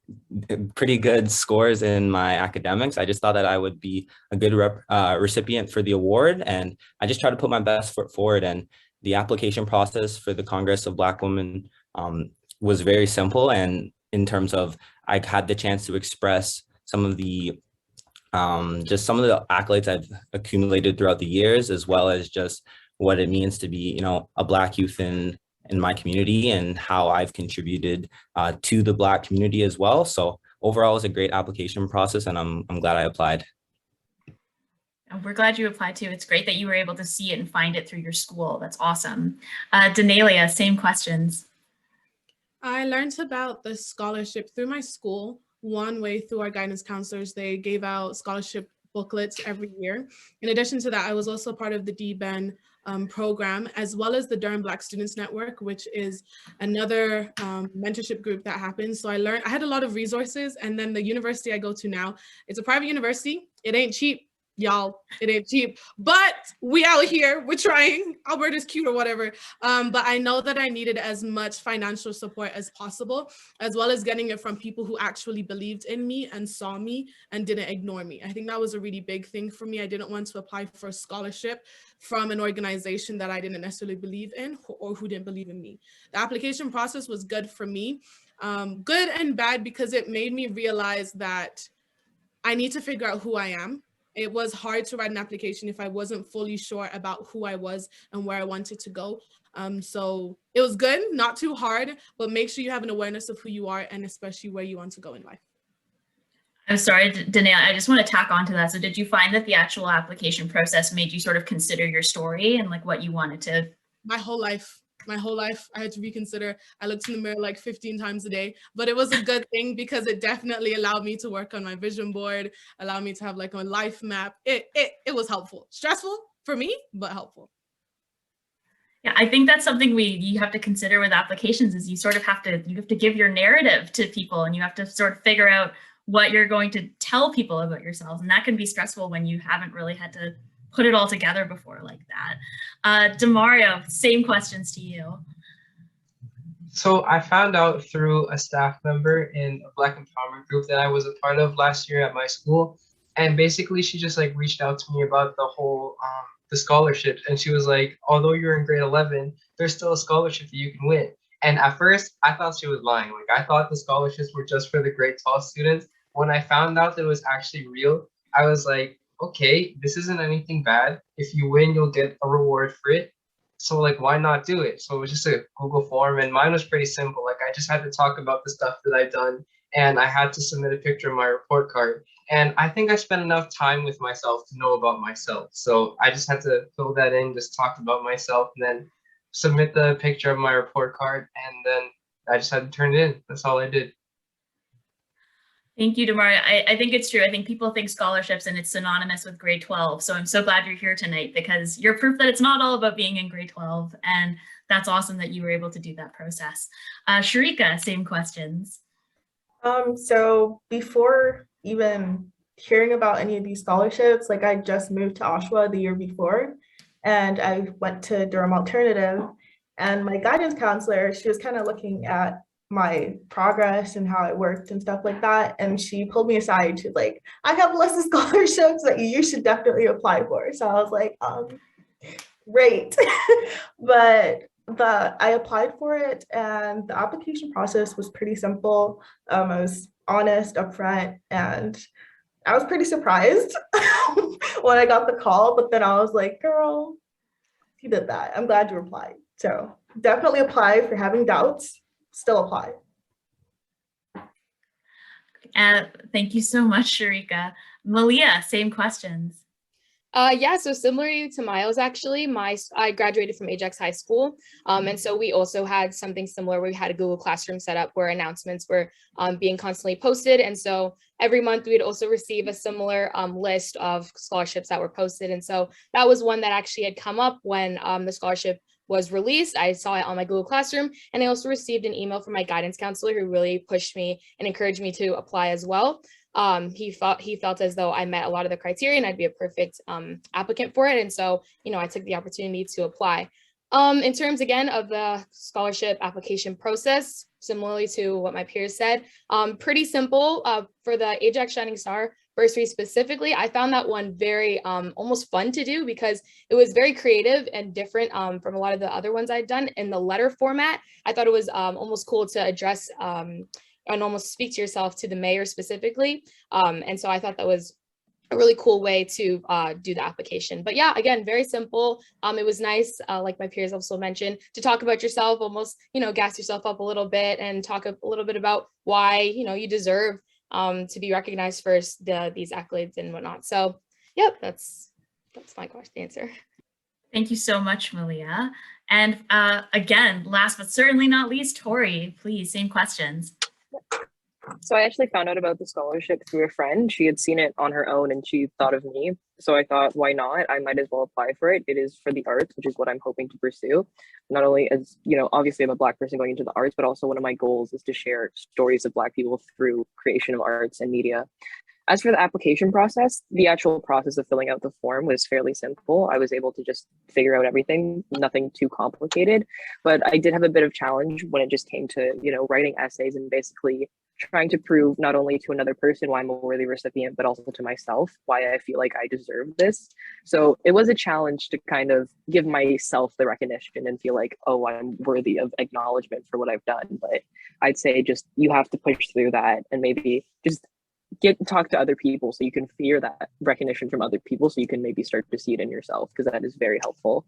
pretty good scores in my academics, I just thought that I would be a good recipient for the award. And I just tried to put my best foot forward. And the application process for the Congress of Black Women was very simple. And in terms of, I had the chance to express some of the just some of the accolades I've accumulated throughout the years, as well as just what it means to be, a Black youth in in my community and how I've contributed to the Black community as well. So overall, it's a great application process, and I'm glad I applied. We're glad you applied too. It's great that you were able to see it and find it through your school. That's awesome. Denelia, same questions. I learned about the scholarship through my school. One way through our guidance counselors, they gave out scholarship booklets every year. In addition to that, I was also part of the DBEN program, as well as the Durham Black Students Network, which is another mentorship group that happens. So I had a lot of resources, and then the university I go to now, it's a private university. It ain't cheap, y'all. It ain't cheap, but we out here, we're trying. Alberta's cute or whatever. But I know that I needed as much financial support as possible, as well as getting it from people who actually believed in me and saw me and didn't ignore me. I think that was a really big thing for me. I didn't want to apply for a scholarship from an organization that I didn't necessarily believe in or who didn't believe in me. The application process was good for me, good and bad, because it made me realize that I need to figure out who I am. It was hard to write an application if I wasn't fully sure about who I was and where I wanted to go. So it was good, not too hard, but make sure you have an awareness of who you are and especially where you want to go in life. I'm sorry, Denelia, I just want to tack on to that. So did you find that the actual application process made you sort of consider your story and like what you wanted to? My whole life, I had to reconsider. I looked in the mirror like 15 times a day, but it was a good thing because it definitely allowed me to work on my vision board, allowed me to have like a life map. It was helpful. Stressful for me, but helpful. Yeah, I think that's something you have to consider with applications is you sort of have to give your narrative to people, and you have to sort of figure out what you're going to tell people about yourselves. And that can be stressful when you haven't really had to put it all together before like that. DeMario, same questions to you. So I found out through a staff member in a Black empowerment group that I was a part of last year at my school. And basically she just like reached out to me about the whole, the scholarships. And she was like, although you're in grade 11, there's still a scholarship that you can win. And at first I thought she was lying. Like I thought the scholarships were just for the grade 12 students. When I found out that it was actually real, I was like, okay, this isn't anything bad. If you win, you'll get a reward for it. So like, why not do it? So it was just a Google form, and mine was pretty simple. Like I just had to talk about the stuff that I've done, and I had to submit a picture of my report card. And I think I spent enough time with myself to know about myself. So I just had to fill that in, just talk about myself, and then submit the picture of my report card. And then I just had to turn it in. That's all I did. Thank you, DeMario. I think it's true. I think people think scholarships and it's synonymous with grade 12. So I'm so glad you're here tonight because you're proof that it's not all about being in grade 12. And that's awesome that you were able to do that process. Sharika, same questions. So before even hearing about any of these scholarships, like I just moved to Oshawa the year before, and I went to Durham Alternative, and my guidance counselor, she was kind of looking at my progress and how it worked and stuff like that. And she pulled me aside to like, I have a list of scholarships that you should definitely apply for. So I was like, great. But I applied for it, and the application process was pretty simple. I was honest, upfront, and I was pretty surprised when I got the call, but then I was like, girl, you did that. I'm glad you replied. So definitely apply if you're having doubts. Still apply. Thank you so much, Sharika. Malia, same questions. Yeah, so similarly to Miles, actually, I graduated from Ajax High School. And so we also had something similar where we had a Google Classroom set up where announcements were being constantly posted. And so every month we would also receive a similar list of scholarships that were posted. And so that was one that actually had come up when the scholarship was released. I saw it on my Google Classroom, and I also received an email from my guidance counselor who really pushed me and encouraged me to apply as well. He felt as though I met a lot of the criteria and I'd be a perfect applicant for it. And so, I took the opportunity to apply. In terms again of the scholarship application process, similarly to what my peers said, pretty simple. For the Ajax Shining Star Bursary specifically, I found that one very almost fun to do because it was very creative and different from a lot of the other ones I'd done in the letter format. I thought it was almost cool to address and almost speak to yourself to the mayor specifically. And so I thought that was a really cool way to do the application. But yeah, again, very simple. It was nice, like my peers also mentioned, to talk about yourself, almost, gas yourself up a little bit and talk a little bit about why, you deserve to be recognized for these accolades and whatnot. So, yep, that's my answer. Thank you so much, Malia. And again, last but certainly not least, Tori, please, same questions. So I actually found out about the scholarship through a friend. She had seen it on her own and she thought of me. So I thought, why not? I might as well apply for it. It is for the arts, which is what I'm hoping to pursue. Not only as, obviously I'm a Black person going into the arts, but also one of my goals is to share stories of Black people through creation of arts and media. As for the application process, the actual process of filling out the form was fairly simple. I was able to just figure out everything, nothing too complicated, but I did have a bit of challenge when it just came to, writing essays and basically trying to prove not only to another person why I'm a worthy recipient, but also to myself, why I feel like I deserve this. So it was a challenge to kind of give myself the recognition and feel like, oh, I'm worthy of acknowledgement for what I've done. But I'd say just, you have to push through that and maybe just talk to other people so you can fear that recognition from other people so you can maybe start to see it in yourself, because that is very helpful.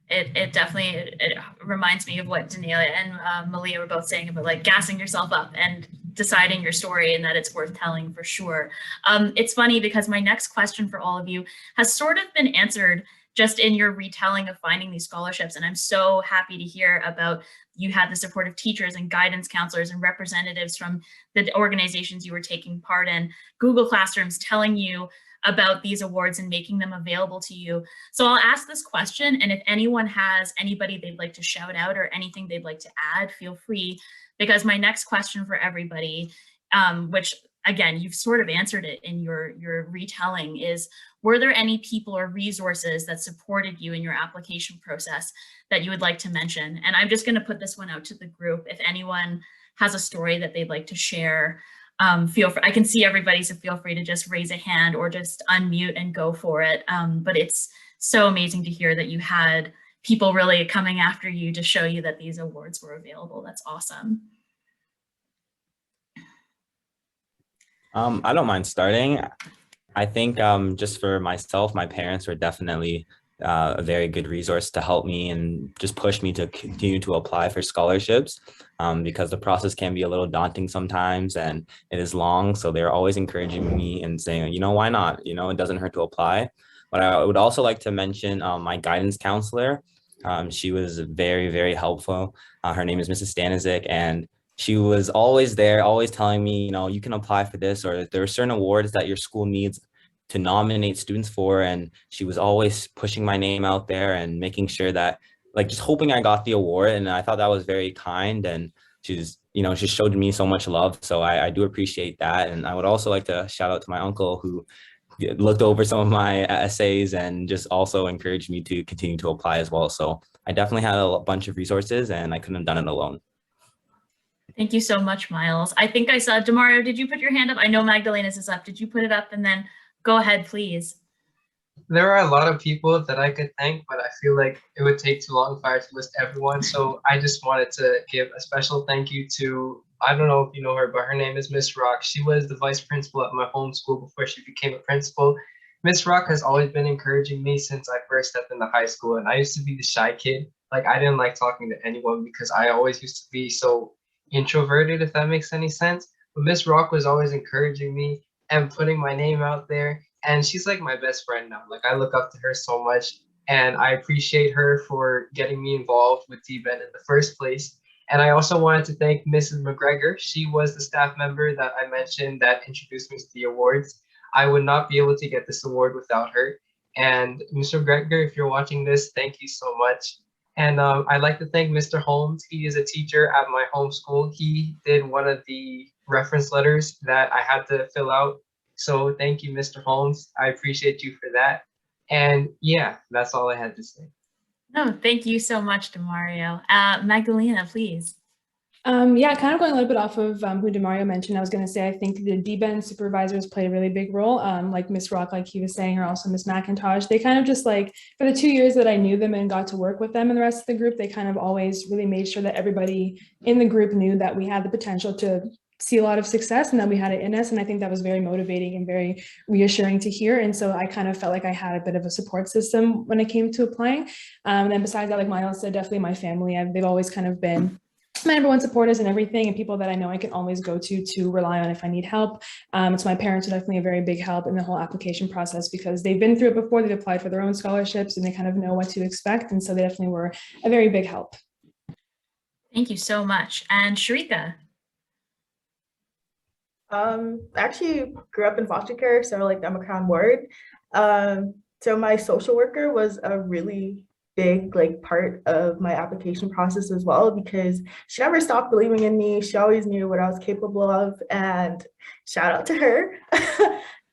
It definitely reminds me of what Denelia and Malia were both saying about like gassing yourself up and deciding your story and that it's worth telling for sure. It's funny because my next question for all of you has sort of been answered just in your retelling of finding these scholarships. And I'm so happy to hear about you had the support of teachers and guidance counselors and representatives from the organizations you were taking part in, Google Classrooms telling you about these awards and making them available to you. So I'll ask this question, and if anyone has anybody they'd like to shout out or anything they'd like to add, feel free, because my next question for everybody, which again, you've sort of answered it in your retelling, is were there any people or resources that supported you in your application process that you would like to mention? And I'm just going to put this one out to the group. If anyone has a story that they'd like to share, feel free. I can see everybody, so feel free to just raise a hand or just unmute and go for it. But it's so amazing to hear that you had people really coming after you to show you that these awards were available. That's awesome. I don't mind starting. I think just for myself, my parents were definitely a very good resource to help me and just push me to continue to apply for scholarships because the process can be a little daunting sometimes and it is long. So they're always encouraging me and saying, why not? It doesn't hurt to apply. But I would also like to mention my guidance counselor. She was very, very helpful. Her name is Mrs. Stanizik, and she was always there, always telling me, you can apply for this, or there are certain awards that your school needs to nominate students for. And she was always pushing my name out there and making sure that, like, just hoping I got the award. And I thought that was very kind. And she's, she showed me so much love. So I do appreciate that. And I would also like to shout out to my uncle who looked over some of my essays and just also encouraged me to continue to apply as well. So I definitely had a bunch of resources and I couldn't have done it alone. Thank you so much, Miles. I think I saw, Demario, did you put your hand up? I know Magdalena's is up. Did you put it up? And then go ahead, please. There are a lot of people that I could thank, but I feel like it would take too long if I were to list everyone. So I just wanted to give a special thank you to, I don't know if you know her, but her name is Miss Rock. She was the vice principal at my home school before she became a principal. Miss Rock has always been encouraging me since I first stepped into high school. And I used to be the shy kid. Like, I didn't like talking to anyone because I always used to be so introverted, if that makes any sense. But Miss Rock was always encouraging me and putting my name out there. And she's like my best friend now. Like, I look up to her so much and I appreciate her for getting me involved with DBEN in the first place. And I also wanted to thank Mrs. McGregor. She was the staff member that I mentioned that introduced me to the awards. I would not be able to get this award without her. And Mr. McGregor, if you're watching this, thank you so much. And I'd like to thank Mr. Holmes. He is a teacher at my home school. He did one of the reference letters that I had to fill out. So thank you, Mr. Holmes. I appreciate you for that. And yeah, that's all I had to say. No, thank you so much, Demario. Magdalena, please. Yeah, kind of going a little bit off of who Demario mentioned, I was going to say, I think the DBEN supervisors play a really big role. Like Miss Rock, like he was saying, or also Miss McIntosh. They kind of just like, for the 2 years that I knew them and got to work with them and the rest of the group, they kind of always really made sure that everybody in the group knew that we had the potential to see a lot of success and that we had it in us. And I think that was very motivating and very reassuring to hear. And so I kind of felt like I had a bit of a support system when it came to applying. And then besides that, like Miles said, definitely my family, they've always kind of been my number one supporters and everything, and people that I know I can always go to rely on if I need help. So my parents are definitely a very big help in the whole application process because they've been through it before. They've applied for their own scholarships and they kind of know what to expect. And so they definitely were a very big help. Thank you so much. And Sharika? I actually grew up in foster care, so like I'm a Crown ward. So my social worker was a really big like part of my application process as well, because she never stopped believing in me. She always knew what I was capable of, and shout out to her.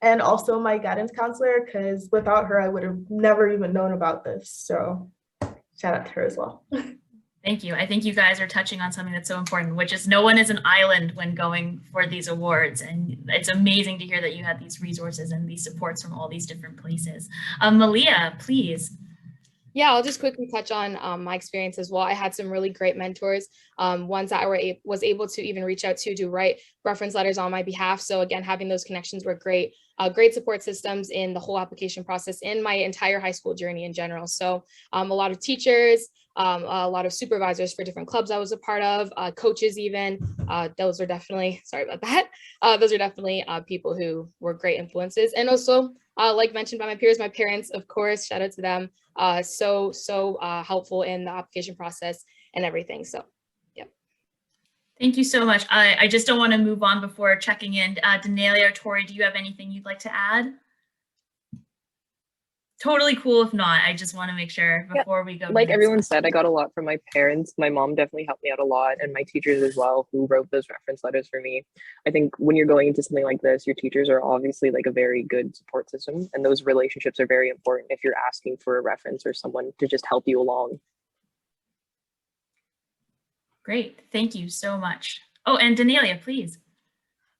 And also my guidance counselor, because without her I would have never even known about this, so shout out to her as well. Thank you. I think you guys are touching on something that's so important, which is no one is an island when going for these awards. And it's amazing to hear that you had these resources and these supports from all these different places. Malia, please. Yeah, I'll just quickly touch on my experience as well. I had some really great mentors, ones that I was able to even reach out to write reference letters on my behalf. So again, having those connections were great. Great support systems in the whole application process, in my entire high school journey in general. So a lot of teachers, a lot of supervisors for different clubs I was a part of, coaches even. Those are definitely, sorry about that. Those are definitely people who were great influences. And also, like mentioned by my peers, my parents, of course, shout out to them. So helpful in the application process and everything. So, yeah. Thank you so much. I just don't want to move on before checking in. Denelia or Tori, do you have anything you'd like to add? Totally cool if not. I just want to make sure before we go. Like everyone said, I got a lot from my parents. My mom definitely helped me out a lot, and my teachers as well, who wrote those reference letters for me. I think when you're going into something like this, your teachers are obviously like a very good support system, and those relationships are very important if you're asking for a reference or someone to just help you along. Great. Thank you so much. Oh, and Denelia, please.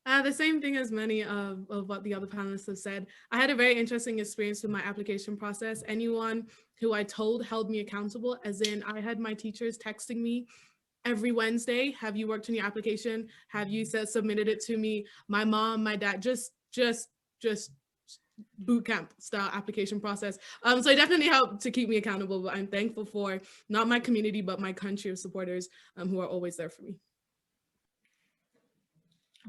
The same thing as many of what the other panelists have said. I had a very interesting experience with my application process. Anyone who I told held me accountable, as in I had my teachers texting me every Wednesday, have you worked on your application? Have you submitted it to me? My mom, my dad, just boot camp style application process. So it definitely helped to keep me accountable, but I'm thankful for not my community, but my country of supporters who are always there for me.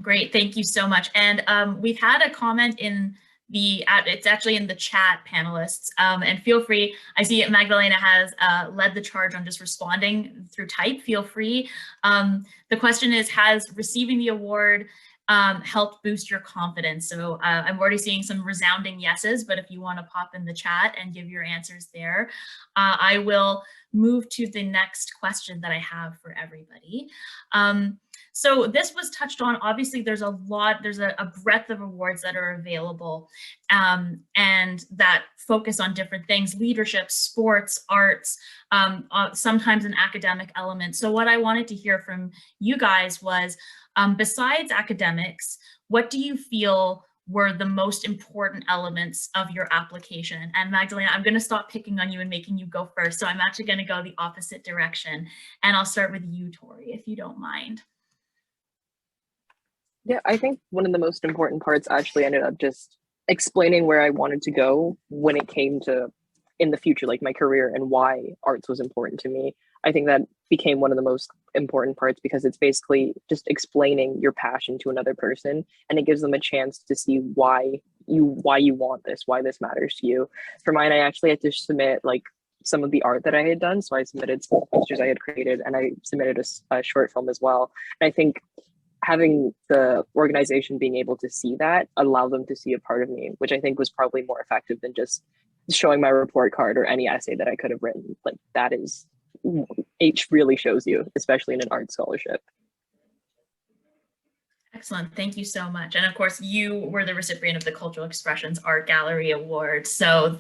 Great, thank you so much. And we've had a comment in it's actually in the chat, panelists, and feel free, I see Magdalena has led the charge on just responding through type, feel free. The question is, has receiving the award helped boost your confidence? So I'm already seeing some resounding yeses, but if you want to pop in the chat and give your answers there, I will move to the next question that I have for everybody. So this was touched on. Obviously, there's a breadth of awards that are available and that focus on different things: leadership, sports, arts, sometimes an academic element. So what I wanted to hear from you guys was, besides academics, what do you feel were the most important elements of your application? And Magdalena, I'm going to stop picking on you and making you go first. So I'm actually going to go the opposite direction. And I'll start with you, Tori, if you don't mind. Yeah, I think one of the most important parts actually ended up just explaining where I wanted to go when it came to in the future, like my career and why arts was important to me. I think that became one of the most important parts because it's basically just explaining your passion to another person, and it gives them a chance to see why you want this, why this matters to you. For mine, I actually had to submit like some of the art that I had done. So I submitted some posters I had created, and I submitted a short film as well. And I think having the organization being able to see that allowed them to see a part of me, which I think was probably more effective than just showing my report card or any essay that I could have written. Like that is, H really shows you, especially in an art scholarship. Excellent, thank you so much. And of course, you were the recipient of the Cultural Expressions Art Gallery Award. So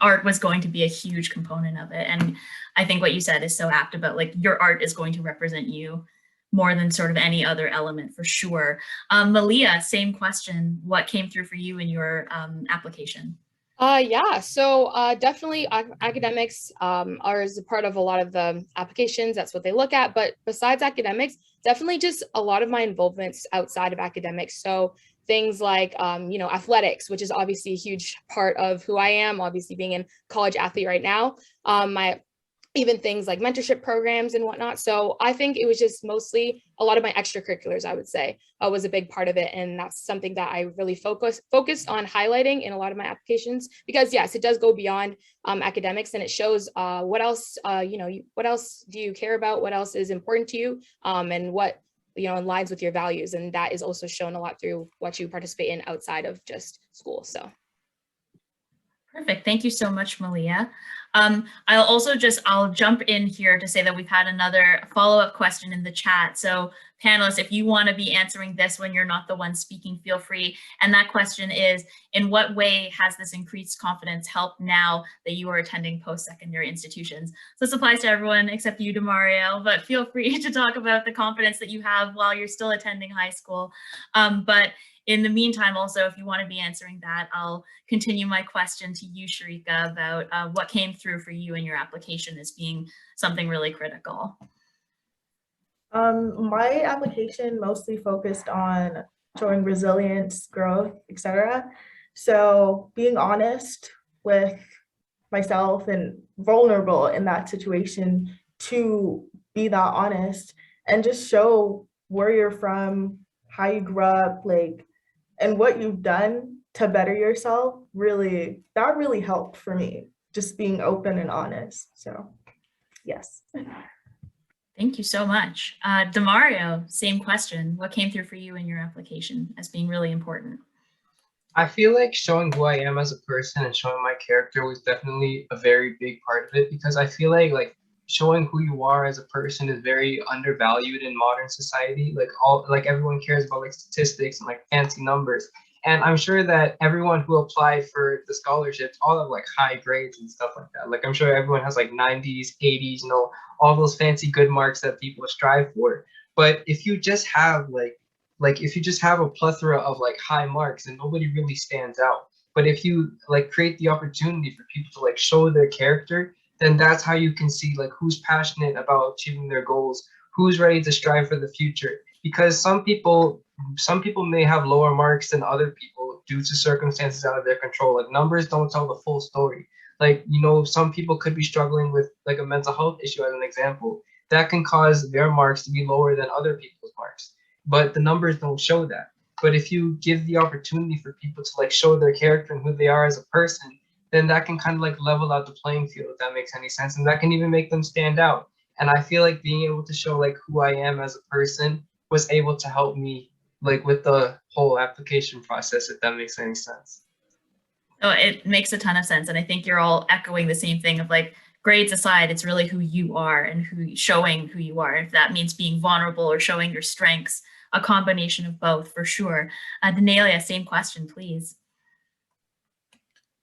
art was going to be a huge component of it. And I think what you said is so apt about like your art is going to represent you more than sort of any other element for sure. Malia, same question. What came through for you in your application? Yeah, so definitely academics are as a part of a lot of the applications. That's what they look at. But besides academics, definitely just a lot of my involvements outside of academics. So things like, athletics, which is obviously a huge part of who I am, obviously being in college athlete right now. My even things like mentorship programs and whatnot. So I think it was just mostly a lot of my extracurriculars, I would say, was a big part of it. And that's something that I really focused on highlighting in a lot of my applications, because yes, it does go beyond academics, and it shows what else, what else do you care about? What else is important to you? And what, aligns with your values. And that is also shown a lot through what you participate in outside of just school. So. Perfect. Thank you so much, Malia. I'll jump in here to say that we've had another follow-up question in the chat. So panelists, if you want to be answering this when you're not the one speaking, feel free. And that question is, in what way has this increased confidence helped now that you are attending post-secondary institutions? So this applies to everyone except you, Demario, but feel free to talk about the confidence that you have while you're still attending high school. But in the meantime, also, if you want to be answering that, I'll continue my question to you, Sharika, about what came through for you in your application as being something really critical. My application mostly focused on showing resilience, growth, etc. So being honest with myself and vulnerable in that situation to be that honest and just show where you're from, how you grew up, and what you've done to better yourself, that really helped for me, just being open and honest. So, yes. Thank you so much. Demario, same question. What came through for you in your application as being really important? I feel like showing who I am as a person and showing my character was definitely a very big part of it, because I feel like showing who you are as a person is very undervalued in modern society. Everyone cares about statistics and fancy numbers. And I'm sure that everyone who applied for the scholarships all have high grades and stuff like that. I'm sure everyone has 90s, 80s, all those fancy good marks that people strive for. But if you just have if you just have a plethora of high marks, then nobody really stands out. But if you create the opportunity for people to show their character, then that's how you can see who's passionate about achieving their goals, who's ready to strive for the future. Because some people may have lower marks than other people due to circumstances out of their control. Numbers don't tell the full story. Some people could be struggling with a mental health issue, as an example. That can cause their marks to be lower than other people's marks. But the numbers don't show that. But if you give the opportunity for people to show their character and who they are as a person, then that can kind of level out the playing field, if that makes any sense. And that can even make them stand out. And I feel being able to show who I am as a person was able to help me with the whole application process, if that makes any sense. Oh, it makes a ton of sense. And I think you're all echoing the same thing of grades aside, it's really who you are and showing who you are. If that means being vulnerable or showing your strengths, a combination of both for sure. Denelia, same question, please.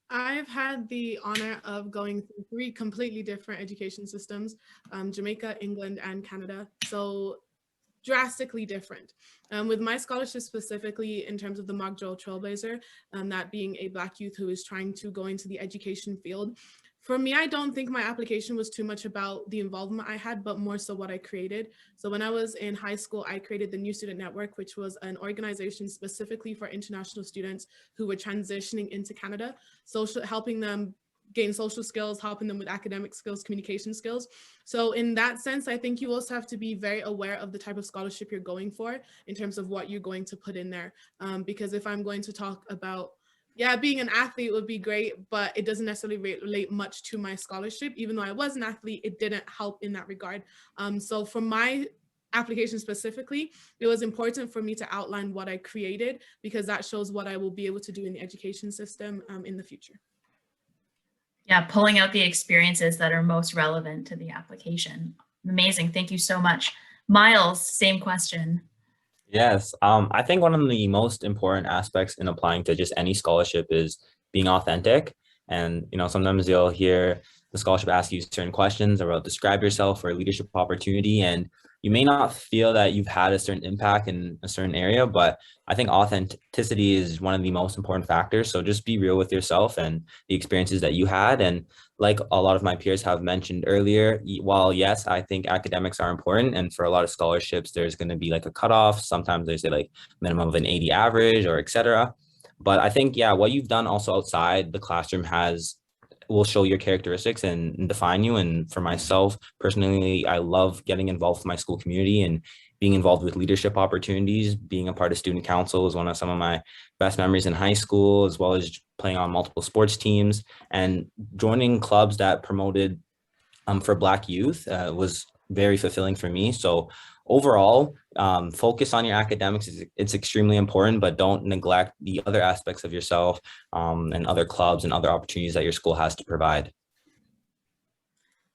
I've had the honor of going through 3 completely different education systems, Jamaica, England, and Canada. So drastically different. With my scholarship specifically in terms of the mock drill Trailblazer, that being a Black youth who is trying to go into the education field. For me, I don't think my application was too much about the involvement I had, but more so what I created. So when I was in high school, I created the New Student Network, which was an organization specifically for international students who were transitioning into Canada, helping them gain social skills, helping them with academic skills, communication skills. So in that sense, I think you also have to be very aware of the type of scholarship you're going for in terms of what you're going to put in there. Because if I'm going to talk about, being an athlete would be great, but it doesn't necessarily relate much to my scholarship. Even though I was an athlete, it didn't help in that regard. So for my application specifically, it was important for me to outline what I created, because that shows what I will be able to do in the education system in the future. Yeah, pulling out the experiences that are most relevant to the application. Amazing, thank you so much. Miles, same question. Yes, I think one of the most important aspects in applying to just any scholarship is being authentic. And, sometimes you'll hear the scholarship ask you certain questions about describe yourself or leadership opportunity. And, you may not feel that you've had a certain impact in a certain area, but I think authenticity is one of the most important factors. So just be real with yourself and the experiences that you had. And like a lot of my peers have mentioned earlier, while yes, I think academics are important, and for a lot of scholarships, there's going to be like a cutoff. Sometimes they say like minimum of an 80 average or etc. But I think, yeah, what you've done also outside the classroom will show your characteristics and define you. And for myself personally, I love getting involved with my school community and being involved with leadership opportunities. Being a part of student council is one of some of my best memories in high school, as well as playing on multiple sports teams and joining clubs that promoted for Black youth was very fulfilling for me. So overall, focus on your academics. It's extremely important, but don't neglect the other aspects of yourself and other clubs and other opportunities that your school has to provide.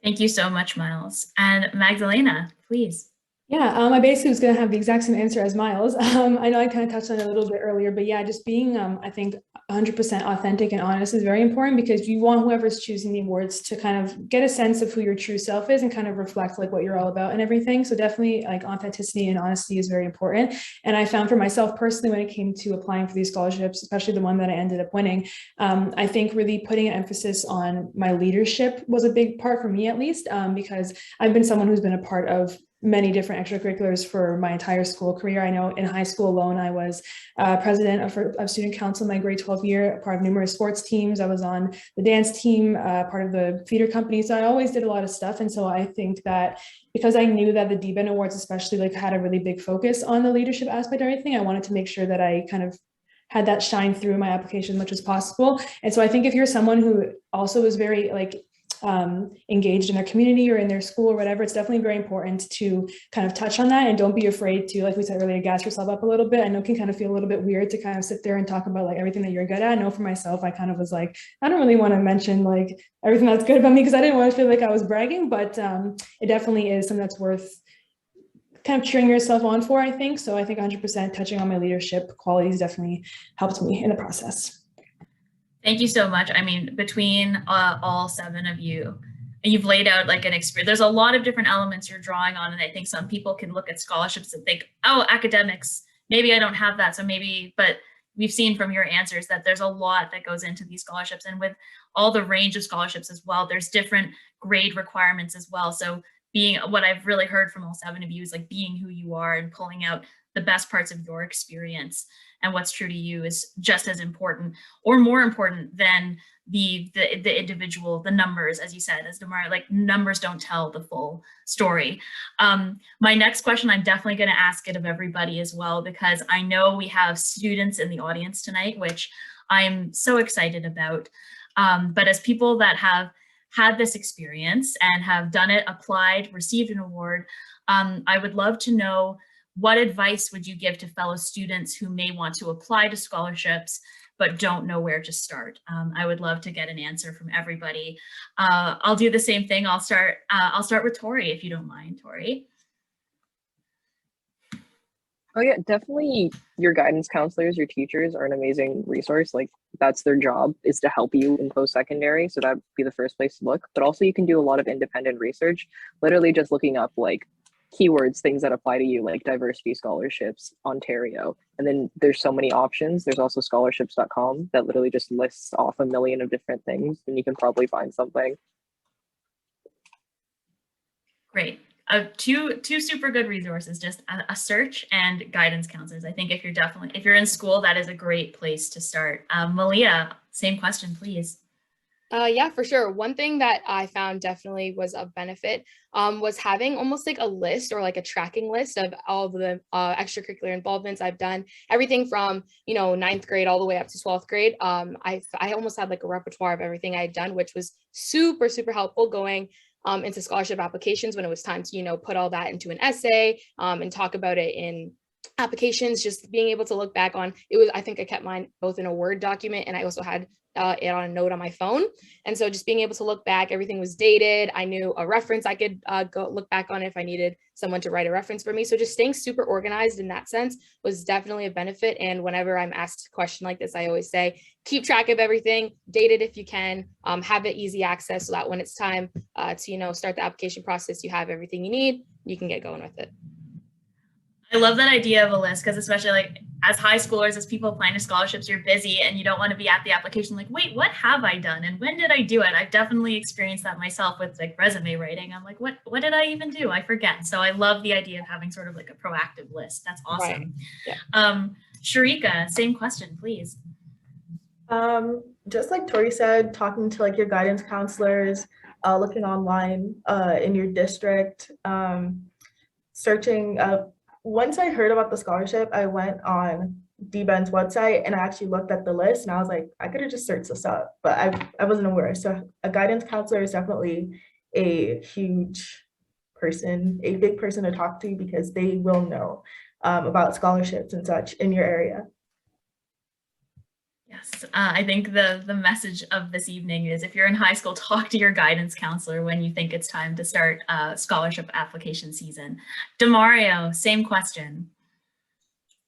Thank you so much, Miles. And Magdalena, please. Yeah, I basically was going to have the exact same answer as Miles. I know I kind of touched on it a little bit earlier, but yeah, just being, I think, 100% authentic and honest is very important, because you want whoever's choosing the awards to kind of get a sense of who your true self is and kind of reflect like what you're all about and everything. So definitely like authenticity and honesty is very important. And I found for myself personally, when it came to applying for these scholarships, especially the one that I ended up winning, I think really putting an emphasis on my leadership was a big part for me, at least, because I've been someone who's been a part of many different extracurriculars for my entire school career. I know in high school alone, I was president of student council my grade 12 year, a part of numerous sports teams. I was on the dance team, part of the theater company. So I always did a lot of stuff. And so I think that because I knew that the DBEN awards especially like had a really big focus on the leadership aspect of everything, I wanted to make sure that I kind of had that shine through my application as much as possible. And so I think if you're someone who also is very like engaged in their community or in their school or whatever, it's definitely very important to kind of touch on that, and don't be afraid to, like we said earlier, gas yourself up a little bit. I know it can kind of feel a little bit weird to kind of sit there and talk about like everything that you're good at. I know for myself, I kind of was like, I don't really want to mention like everything that's good about me, because I didn't want to feel like I was bragging, but it definitely is something that's worth kind of cheering yourself on for, I think. So I think 100% touching on my leadership qualities definitely helped me in the process. Thank you so much. I mean, between all 7 of you, you've laid out like an experience. There's a lot of different elements you're drawing on. And I think some people can look at scholarships and think, oh, academics, maybe I don't have that. So maybe, but we've seen from your answers that there's a lot that goes into these scholarships. And with all the range of scholarships as well, there's different grade requirements as well. So being, what I've really heard from all 7 of you is like being who you are and pulling out the best parts of your experience and what's true to you is just as important or more important than the individual, the numbers, as you said, as Demar, like numbers don't tell the full story. My next question, I'm definitely going to ask it of everybody as well, because I know we have students in the audience tonight, which I'm so excited about. But as people that have had this experience and have done it, applied, received an award, I would love to know, what advice would you give to fellow students who may want to apply to scholarships but don't know where to start? I would love to get an answer from everybody. I'll do the same thing. I'll start with Tori, if you don't mind, Tori. Oh yeah, definitely your guidance counselors, your teachers are an amazing resource. Like that's their job, is to help you in post-secondary. So that'd be the first place to look. But also you can do a lot of independent research, literally just looking up like keywords, things that apply to you, like diversity scholarships, Ontario. And then there's so many options. There's also scholarships.com that literally just lists off a million of different things, and you can probably find something. Great. Two super good resources, just a search and guidance counselors. I think if you're in school, that is a great place to start. Malia, same question, please. Yeah, for sure. One thing that I found definitely was of benefit was having almost like a list or like a tracking list of all the extracurricular involvements I've done, everything from, 9th grade all the way up to 12th grade. I almost had like a repertoire of everything I had done, which was super, super helpful going into scholarship applications when it was time to, put all that into an essay and talk about it in applications, just being able to look back on it was, I think I kept mine both in a Word document and I also had it on a note on my phone. And so just being able to look back, everything was dated. I knew a reference I could go look back on if I needed someone to write a reference for me. So just staying super organized in that sense was definitely a benefit. And whenever I'm asked a question like this, I always say, keep track of everything, date it if you can, have it easy access so that when it's time to, start the application process, you have everything you need, you can get going with it. I love that idea of a list, because especially like as high schoolers, as people applying to scholarships, you're busy and you don't want to be at the application like, wait, what have I done? And when did I do it? I've definitely experienced that myself with like resume writing. I'm like, what did I even do? I forget. So I love the idea of having sort of like a proactive list. That's awesome. Right. Yeah. Sharika, same question, please. Just like Tori said, talking to like your guidance counselors, looking online in your district, searching up. Once I heard about the scholarship, I went on DBEN's website and I actually looked at the list and I was like, I could have just searched this up, but I wasn't aware. So a guidance counselor is definitely a huge person, a big person to talk to, because they will know about scholarships and such in your area. Yes, I think the message of this evening is, if you're in high school, talk to your guidance counselor when you think it's time to start scholarship application season. Demario, same question.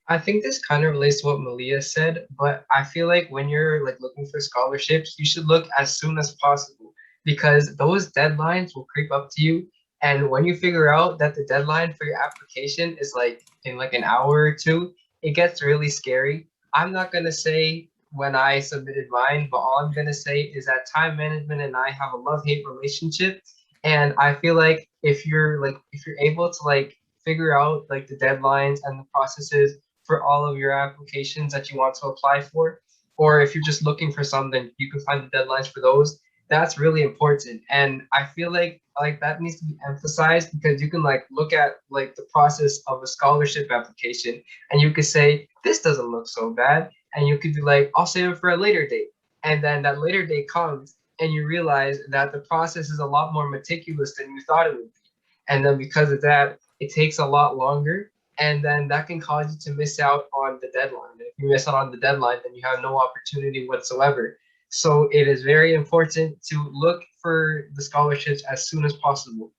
I think this kind of relates to what Malia said, but I feel like when you're like looking for scholarships, you should look as soon as possible, because those deadlines will creep up to you. And when you figure out that the deadline for your application is like in like an hour or two, it gets really scary. I'm not going to say when I submitted mine, but all I'm going to say is that time management and I have a love-hate relationship. And I feel like if you're able to like figure out like the deadlines and the processes for all of your applications that you want to apply for, or if you're just looking for something, you can find the deadlines for those. That's really important. And I feel like that needs to be emphasized, because you can like look at like the process of a scholarship application and you could say, this doesn't look so bad. And you could be like, I'll save it for a later date. And then that later date comes and you realize that the process is a lot more meticulous than you thought it would be. And then because of that, it takes a lot longer. And then that can cause you to miss out on the deadline. And if you miss out on the deadline, then you have no opportunity whatsoever. So it is very important to look for the scholarships as soon as possible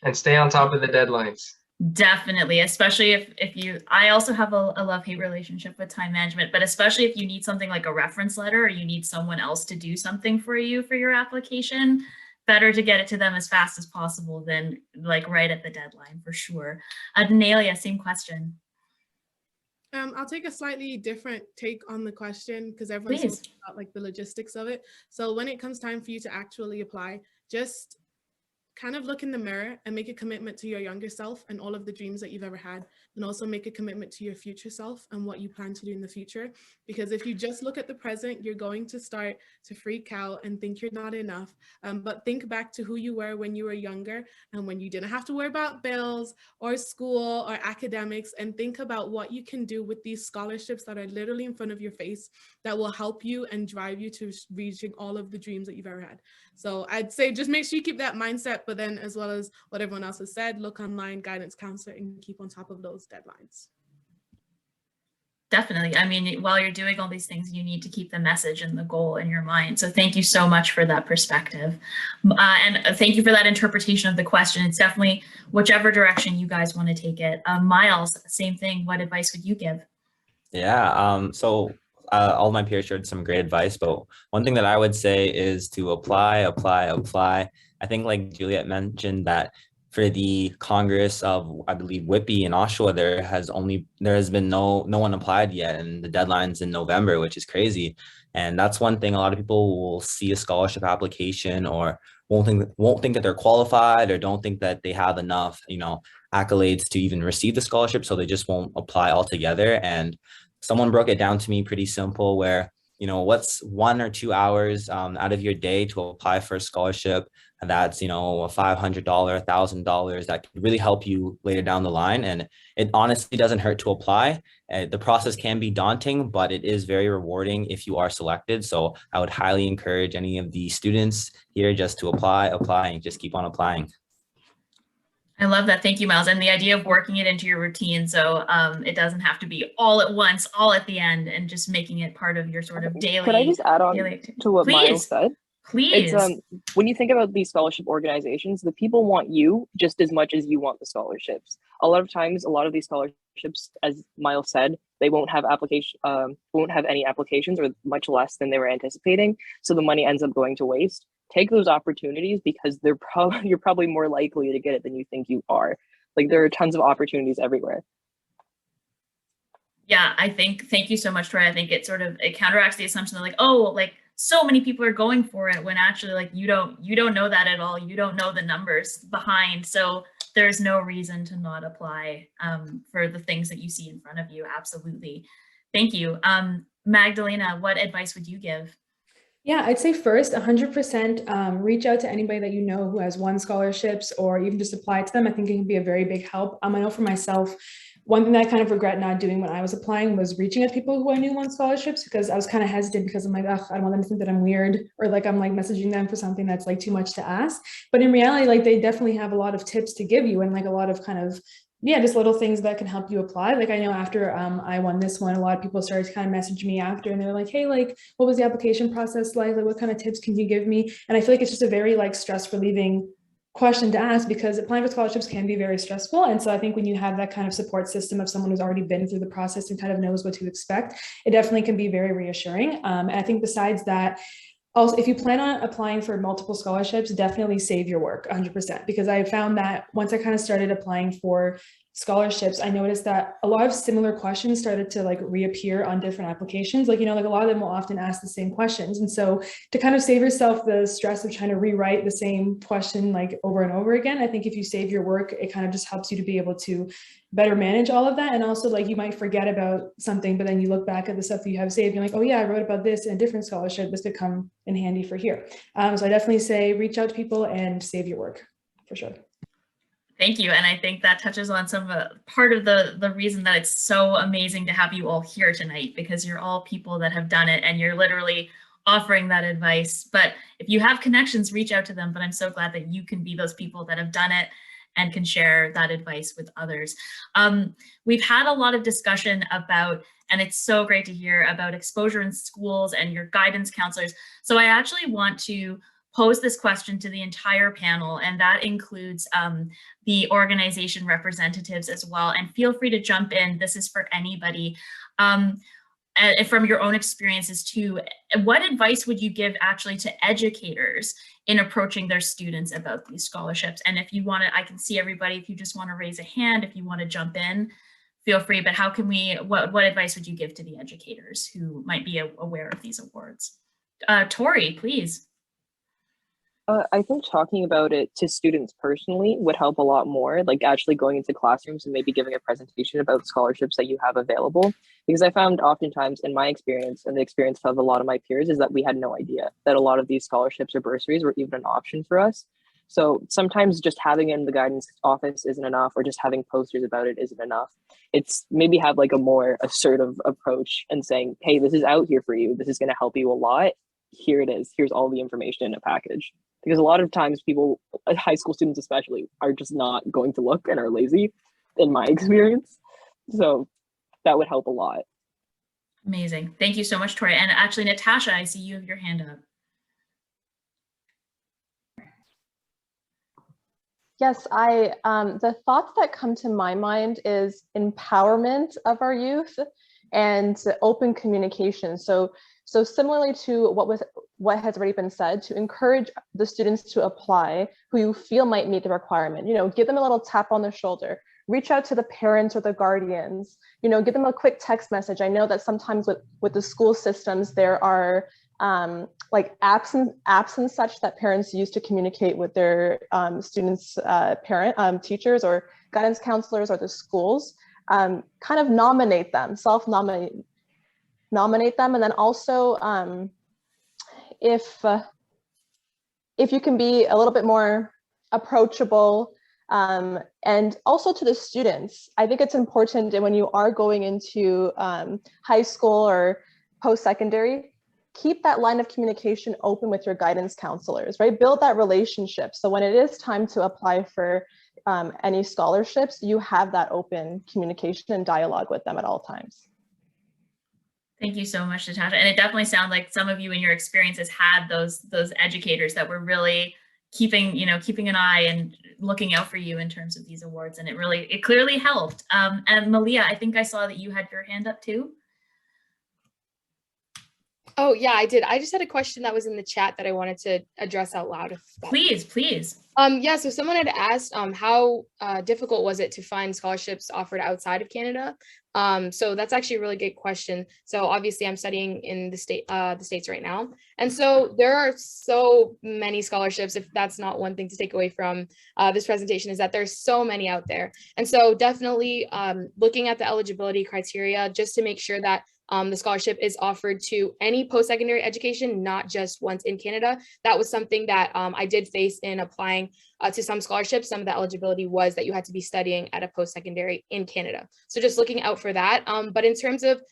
and stay on top of the deadlines. Definitely, especially if I also have a love-hate relationship with time management, but especially if you need something like a reference letter, or you need someone else to do something for you for your application, better to get it to them as fast as possible than like right at the deadline, for sure. Denelia, same question. I'll take a slightly different take on the question, because everyone's talking about like the logistics of it. So when it comes time for you to actually apply, just kind of look in the mirror and make a commitment to your younger self and all of the dreams that you've ever had, and also make a commitment to your future self and what you plan to do in the future. Because if you just look at the present, you're going to start to freak out and think you're not enough. But think back to who you were when you were younger and when you didn't have to worry about bills or school or academics, and think about what you can do with these scholarships that are literally in front of your face that will help you and drive you to reaching all of the dreams that you've ever had. So I'd say just make sure you keep that mindset, but then as well as what everyone else has said, look online, guidance counselor, and keep on top of those deadlines. Definitely. I mean, while you're doing all these things, you need to keep the message and the goal in your mind. So thank you so much for that perspective. And thank you for that interpretation of the question. It's definitely whichever direction you guys want to take it. Miles, same thing. What advice would you give? Yeah, all my peers shared some great advice, but one thing that I would say is to apply. I think like Juliet mentioned that for the Congress of, I believe, Whitby in Oshawa, there has been no one applied yet, and the deadline's in November, which is crazy. And that's one thing. A lot of people will see a scholarship application or won't think that they're qualified, or don't think that they have enough, accolades to even receive the scholarship, so they just won't apply altogether. And someone broke it down to me pretty simple, where what's 1 or 2 hours out of your day to apply for a scholarship, and that's a $500, $1,000 that could really help you later down the line. And it honestly doesn't hurt to apply. The process can be daunting, but it is very rewarding if you are selected. So I would highly encourage any of the students here just to apply and just keep on applying. I love that. Thank you, Miles. And the idea of working it into your routine, so it doesn't have to be all at once, all at the end, and just making it part of your sort of daily. Could I just add on to what Miles said? Please. It's when you think about these scholarship organizations, the people want you just as much as you want the scholarships. A lot of times, a lot of these scholarships, as Miles said, they won't have any applications, or much less than they were anticipating. So the money ends up going to waste. Take those opportunities, because you're probably more likely to get it than you think you are. Like, there are tons of opportunities everywhere. Yeah, thank you so much, Tori. I think it counteracts the assumption that like, oh, like so many people are going for it, when actually like you don't know that at all. You don't know the numbers behind. So there's no reason to not apply for the things that you see in front of you. Absolutely. Thank you. Magdalena, what advice would you give? Yeah, I'd say first, 100% reach out to anybody that you know who has won scholarships, or even just apply to them. I think it can be a very big help. I know for myself, one thing that I kind of regret not doing when I was applying was reaching out to people who I knew won scholarships, because I was kind of hesitant, because I'm like, ugh, I don't want them to think that I'm weird, or like I'm like messaging them for something that's like too much to ask. But in reality, like they definitely have a lot of tips to give you, and like a lot of kind of, yeah, just little things that can help you apply. Like I know after I won this one, a lot of people started to kind of message me after, and they were like, hey, like, what was the application process like? Like, what kind of tips can you give me? And I feel like it's just a very like stress relieving question to ask, because applying for scholarships can be very stressful. And so I think when you have that kind of support system of someone who's already been through the process and kind of knows what to expect, it definitely can be very reassuring. And I think besides that, also, if you plan on applying for multiple scholarships, definitely save your work 100%, because I found that once I kind of started applying for scholarships, I noticed that a lot of similar questions started to like reappear on different applications. Like, you know, like a lot of them will often ask the same questions. And so to kind of save yourself the stress of trying to rewrite the same question like over and over again, I think if you save your work, it kind of just helps you to be able to better manage all of that. And also, like, you might forget about something, but then you look back at the stuff that you have saved, and you're like, oh yeah, I wrote about this in a different scholarship. This could come in handy for here. So I definitely say reach out to people and save your work for sure. Thank you. And I think that touches on some part of the reason that it's so amazing to have you all here tonight, because you're all people that have done it and you're literally offering that advice. But if you have connections, reach out to them. But I'm so glad that you can be those people that have done it and can share that advice with others. We've had a lot of discussion about, and it's so great to hear about exposure in schools and your guidance counselors. So I actually want to pose this question to the entire panel, and that includes the organization representatives as well. And feel free to jump in. This is for anybody. From your own experiences too, what advice would you give actually to educators in approaching their students about these scholarships? And if you want to, I can see everybody, if you just want to raise a hand, if you want to jump in, feel free. But how can we, what advice would you give to the educators who might be aware of these awards? Tori, please. I think talking about it to students personally would help a lot more, like actually going into classrooms and maybe giving a presentation about scholarships that you have available. Because I found oftentimes in my experience, and the experience of a lot of my peers, is that we had no idea that a lot of these scholarships or bursaries were even an option for us. So sometimes just having it in the guidance office isn't enough, or just having posters about it isn't enough. It's maybe have like a more assertive approach and saying, hey, this is out here for you. This is going to help you a lot. Here it is. Here's all the information in a package. Because a lot of times people, high school students especially, are just not going to look and are lazy, in my experience. So that would help a lot. Amazing. Thank you so much, Tori. And actually, Natasha, I see you have your hand up. Yes, the thoughts that come to my mind is empowerment of our youth and open communication. So similarly to what has already been said, to encourage the students to apply who you feel might meet the requirement, give them a little tap on the shoulder, reach out to the parents or the guardians, give them a quick text message. I know that sometimes with the school systems, there are like apps and such that parents use to communicate with their students' teachers or guidance counselors or the schools. Kind of nominate them, nominate them, and then also if you can be a little bit more approachable, and also to the students. I think it's important that when you are going into high school or post-secondary, keep that line of communication open with your guidance counselors, right? Build that relationship. So when it is time to apply for any scholarships, you have that open communication and dialogue with them at all times. Thank you so much, Natasha. And it definitely sounds like some of you in your experiences had those educators that were really keeping an eye and looking out for you in terms of these awards. And it clearly helped. And Malia, I think I saw that you had your hand up too. Oh, yeah, I did. I just had a question that was in the chat that I wanted to address out loud. Please. Yeah, so someone had asked how difficult was it to find scholarships offered outside of Canada? So that's actually a really good question. So obviously I'm studying in the States right now. And so there are so many scholarships. If that's not one thing to take away from this presentation, is that there's so many out there. And so definitely looking at the eligibility criteria just to make sure that the scholarship is offered to any post-secondary education, not just ones in Canada. That was something that I did face in applying to some scholarships. Some of the eligibility was that you had to be studying at a post-secondary in Canada. So just looking out for that. But in terms of,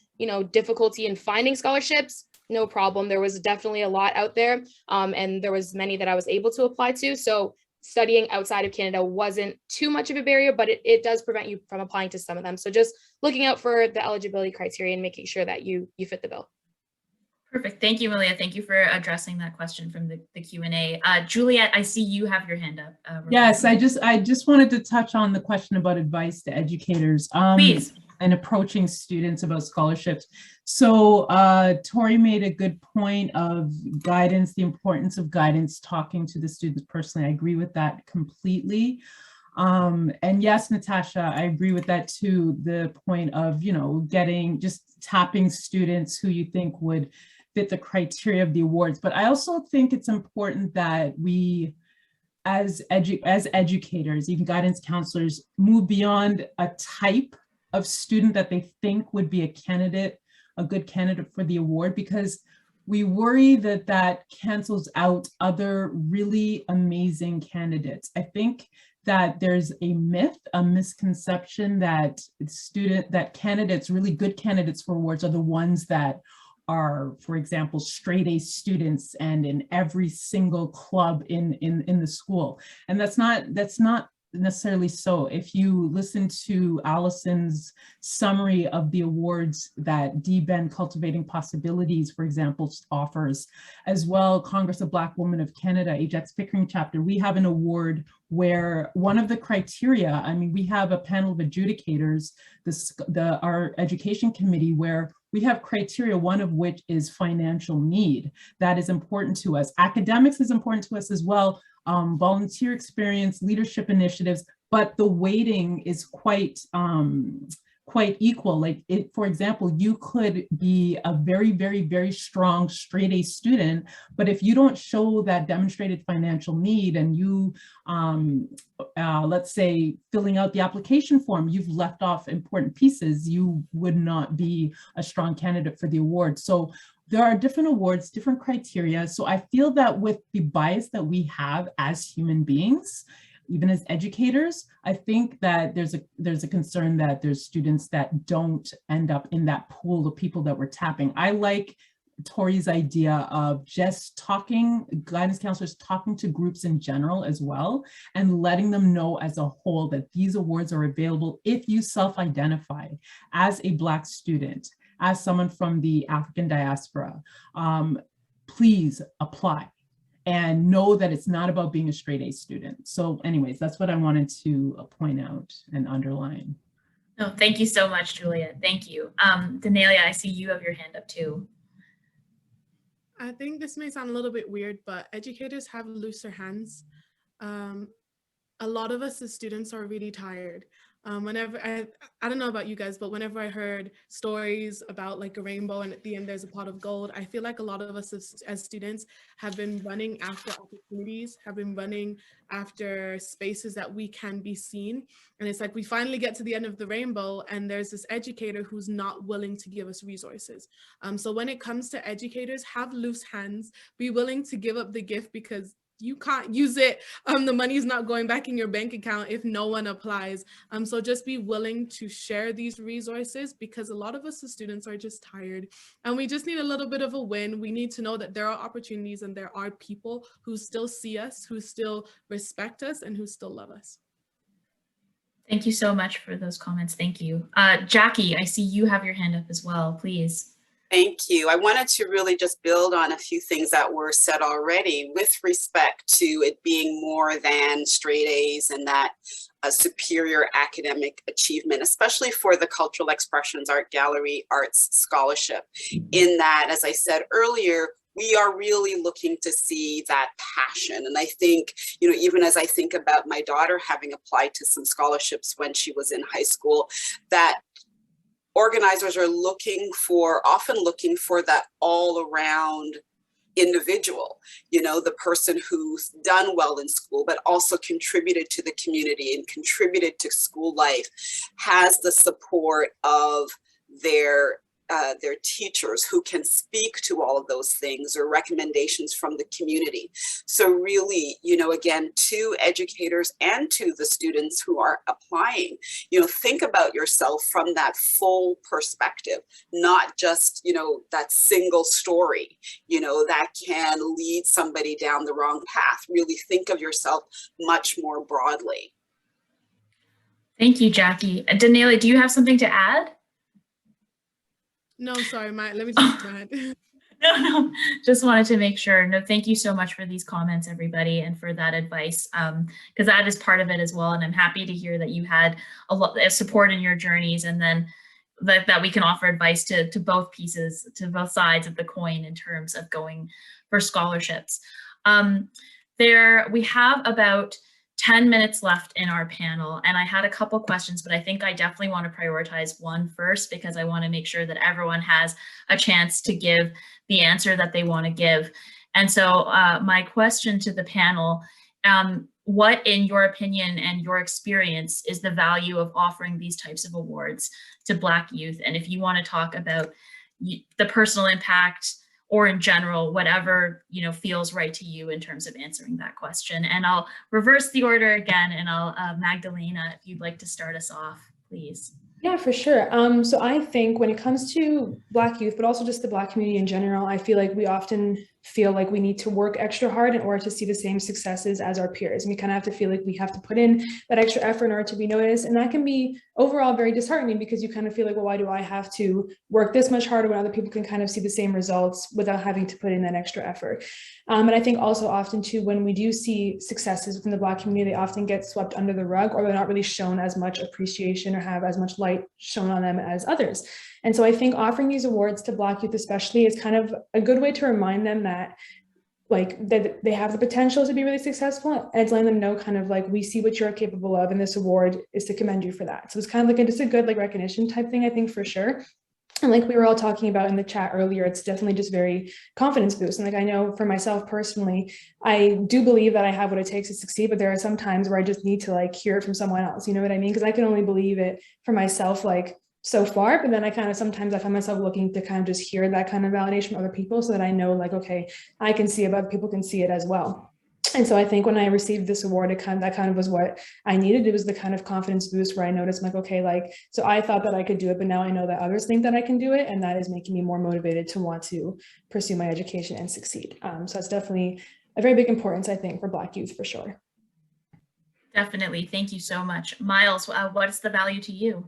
difficulty in finding scholarships, no problem. There was definitely a lot out there, and there was many that I was able to apply to. So studying outside of Canada wasn't too much of a barrier, but it does prevent you from applying to some of them. So just looking out for the eligibility criteria and making sure that you fit the bill. Perfect. Thank you, Malia. Thank you for addressing that question from the Q&A. Juliet, I see you have your hand up. Yes, I just wanted to touch on the question about advice to educators. Please. And approaching students about scholarships. So Tori made a good point of guidance, the importance of guidance, talking to the students personally. I agree with that completely. And yes, Natasha, I agree with that too, the point of, tapping students who you think would fit the criteria of the awards. But I also think it's important that we, as educators, even guidance counselors, move beyond a type of student that they think would be a good candidate for the award, because we worry that cancels out other really amazing candidates. I think that there's a myth, a misconception that candidates, really good candidates for awards, are the ones that are, for example, straight A students and in every single club in the school. And that's not necessarily so. If you listen to Allison's summary of the awards that DBEN Cultivating Possibilities, for example, offers, as well Congress of Black Women of Canada, Ajax Pickering Chapter, we have an award where one of the criteria, we have a panel of adjudicators, our education committee, where we have criteria, one of which is financial need. That is important to us. Academics is important to us as well. Volunteer experience, leadership initiatives, but the weighting is quite equal. For example, you could be a very, very, very strong straight A student, but if you don't show that demonstrated financial need and you, let's say, filling out the application form, you've left off important pieces, you would not be a strong candidate for the award. So there are different awards, different criteria. So I feel that with the bias that we have as human beings, even as educators, I think that there's a concern that there's students that don't end up in that pool of people that we're tapping. I like Tori's idea of just guidance counselors talking to groups in general as well, and letting them know as a whole that these awards are available if you self-identify as a Black student, as someone from the African diaspora. Please apply and know that it's not about being a straight A student. So anyways, that's what I wanted to point out and underline. No, thank you so much, Julia. Thank you. Denelia, I see you have your hand up too. I think this may sound a little bit weird, but educators have looser hands. A lot of us as students are really tired. Whenever I don't know about you guys, but whenever I heard stories about like a rainbow and at the end there's a pot of gold, I feel like a lot of us as students have been running after opportunities, have been running after spaces that we can be seen. And it's like we finally get to the end of the rainbow and there's this educator who's not willing to give us resources. So when it comes to educators, have loose hands, be willing to give up the gift, because you can't use it. The money's not going back in your bank account if no one applies. So just be willing to share these resources, because a lot of us as students are just tired and we just need a little bit of a win. We need to know that there are opportunities and there are people who still see us, who still respect us, and who still love us. Thank you so much for those comments. Thank you. Jackie, I see you have your hand up as well, please. Thank you. I wanted to really just build on a few things that were said already with respect to it being more than straight A's and that superior academic achievement, especially for the Cultural Expressions Art Gallery Arts Scholarship. In that, as I said earlier, we are really looking to see that passion. And I think, you know, even as I think about my daughter having applied to some scholarships when she was in high school, that organizers are often looking for that all around individual, you know, the person who's done well in school, but also contributed to the community and contributed to school life, has the support of their teachers who can speak to all of those things, or recommendations from the community. So really, you know, again, to educators and to the students who are applying, you know, think about yourself from that full perspective, not just, you know, that single story, you know, that can lead somebody down the wrong path. Really think of yourself much more broadly. Thank you, Jackie. Denelia, do you have something to add? No, sorry, let me just go ahead. No, just wanted to make sure. No, thank you so much for these comments, everybody, and for that advice, because that is part of it as well. And I'm happy to hear that you had a lot of support in your journeys, and then that we can offer advice to both pieces, to both sides of the coin in terms of going for scholarships. We have about 10 minutes left in our panel, and I had a couple questions, but I think I definitely want to prioritize one first, because I want to make sure that everyone has a chance to give the answer that they want to give. And so my question to the panel, what, in your opinion and your experience, is the value of offering these types of awards to Black youth? And if you want to talk about the personal impact, or in general, whatever, you know, feels right to you in terms of answering that question. And I'll reverse the order again, and I'll, Magdalena, if you'd like to start us off, please. Yeah, for sure. So I think when it comes to Black youth, but also just the Black community in general, I feel like we often feel like we need to work extra hard in order to see the same successes as our peers. And we kind of have to feel like we have to put in that extra effort in order to be noticed. And that can be overall very disheartening, because you kind of feel like, well, why do I have to work this much harder when other people can kind of see the same results without having to put in that extra effort? And I think also often too, when we do see successes within the Black community, they often get swept under the rug, or they're not really shown as much appreciation or have as much light shown on them as others. And so I think offering these awards to Black youth especially is kind of a good way to remind them that, like, that they have the potential to be really successful, and it's letting them know kind of like, we see what you're capable of, and this award is to commend you for that. So it's kind of like just a good like recognition type thing, I think, for sure. And like we were all talking about in the chat earlier, it's definitely just very confidence boost. And like, I know for myself personally, I do believe that I have what it takes to succeed, but there are some times where I just need to like hear it from someone else, you know what I mean? Because I can only believe it for myself, like, so far, but then I kind of sometimes I find myself looking to kind of just hear that kind of validation from other people, so that I know, like, okay, I can see it, but other people can see it as well. And so I think when I received this award, that kind of was what I needed. It was the kind of confidence boost where I noticed, like, okay, like, so I thought that I could do it, but now I know that others think that I can do it, and that is making me more motivated to want to pursue my education and succeed. So that's definitely a very big importance, I think, for Black youth, for sure. Definitely. Thank you so much. Miles, what is the value to you?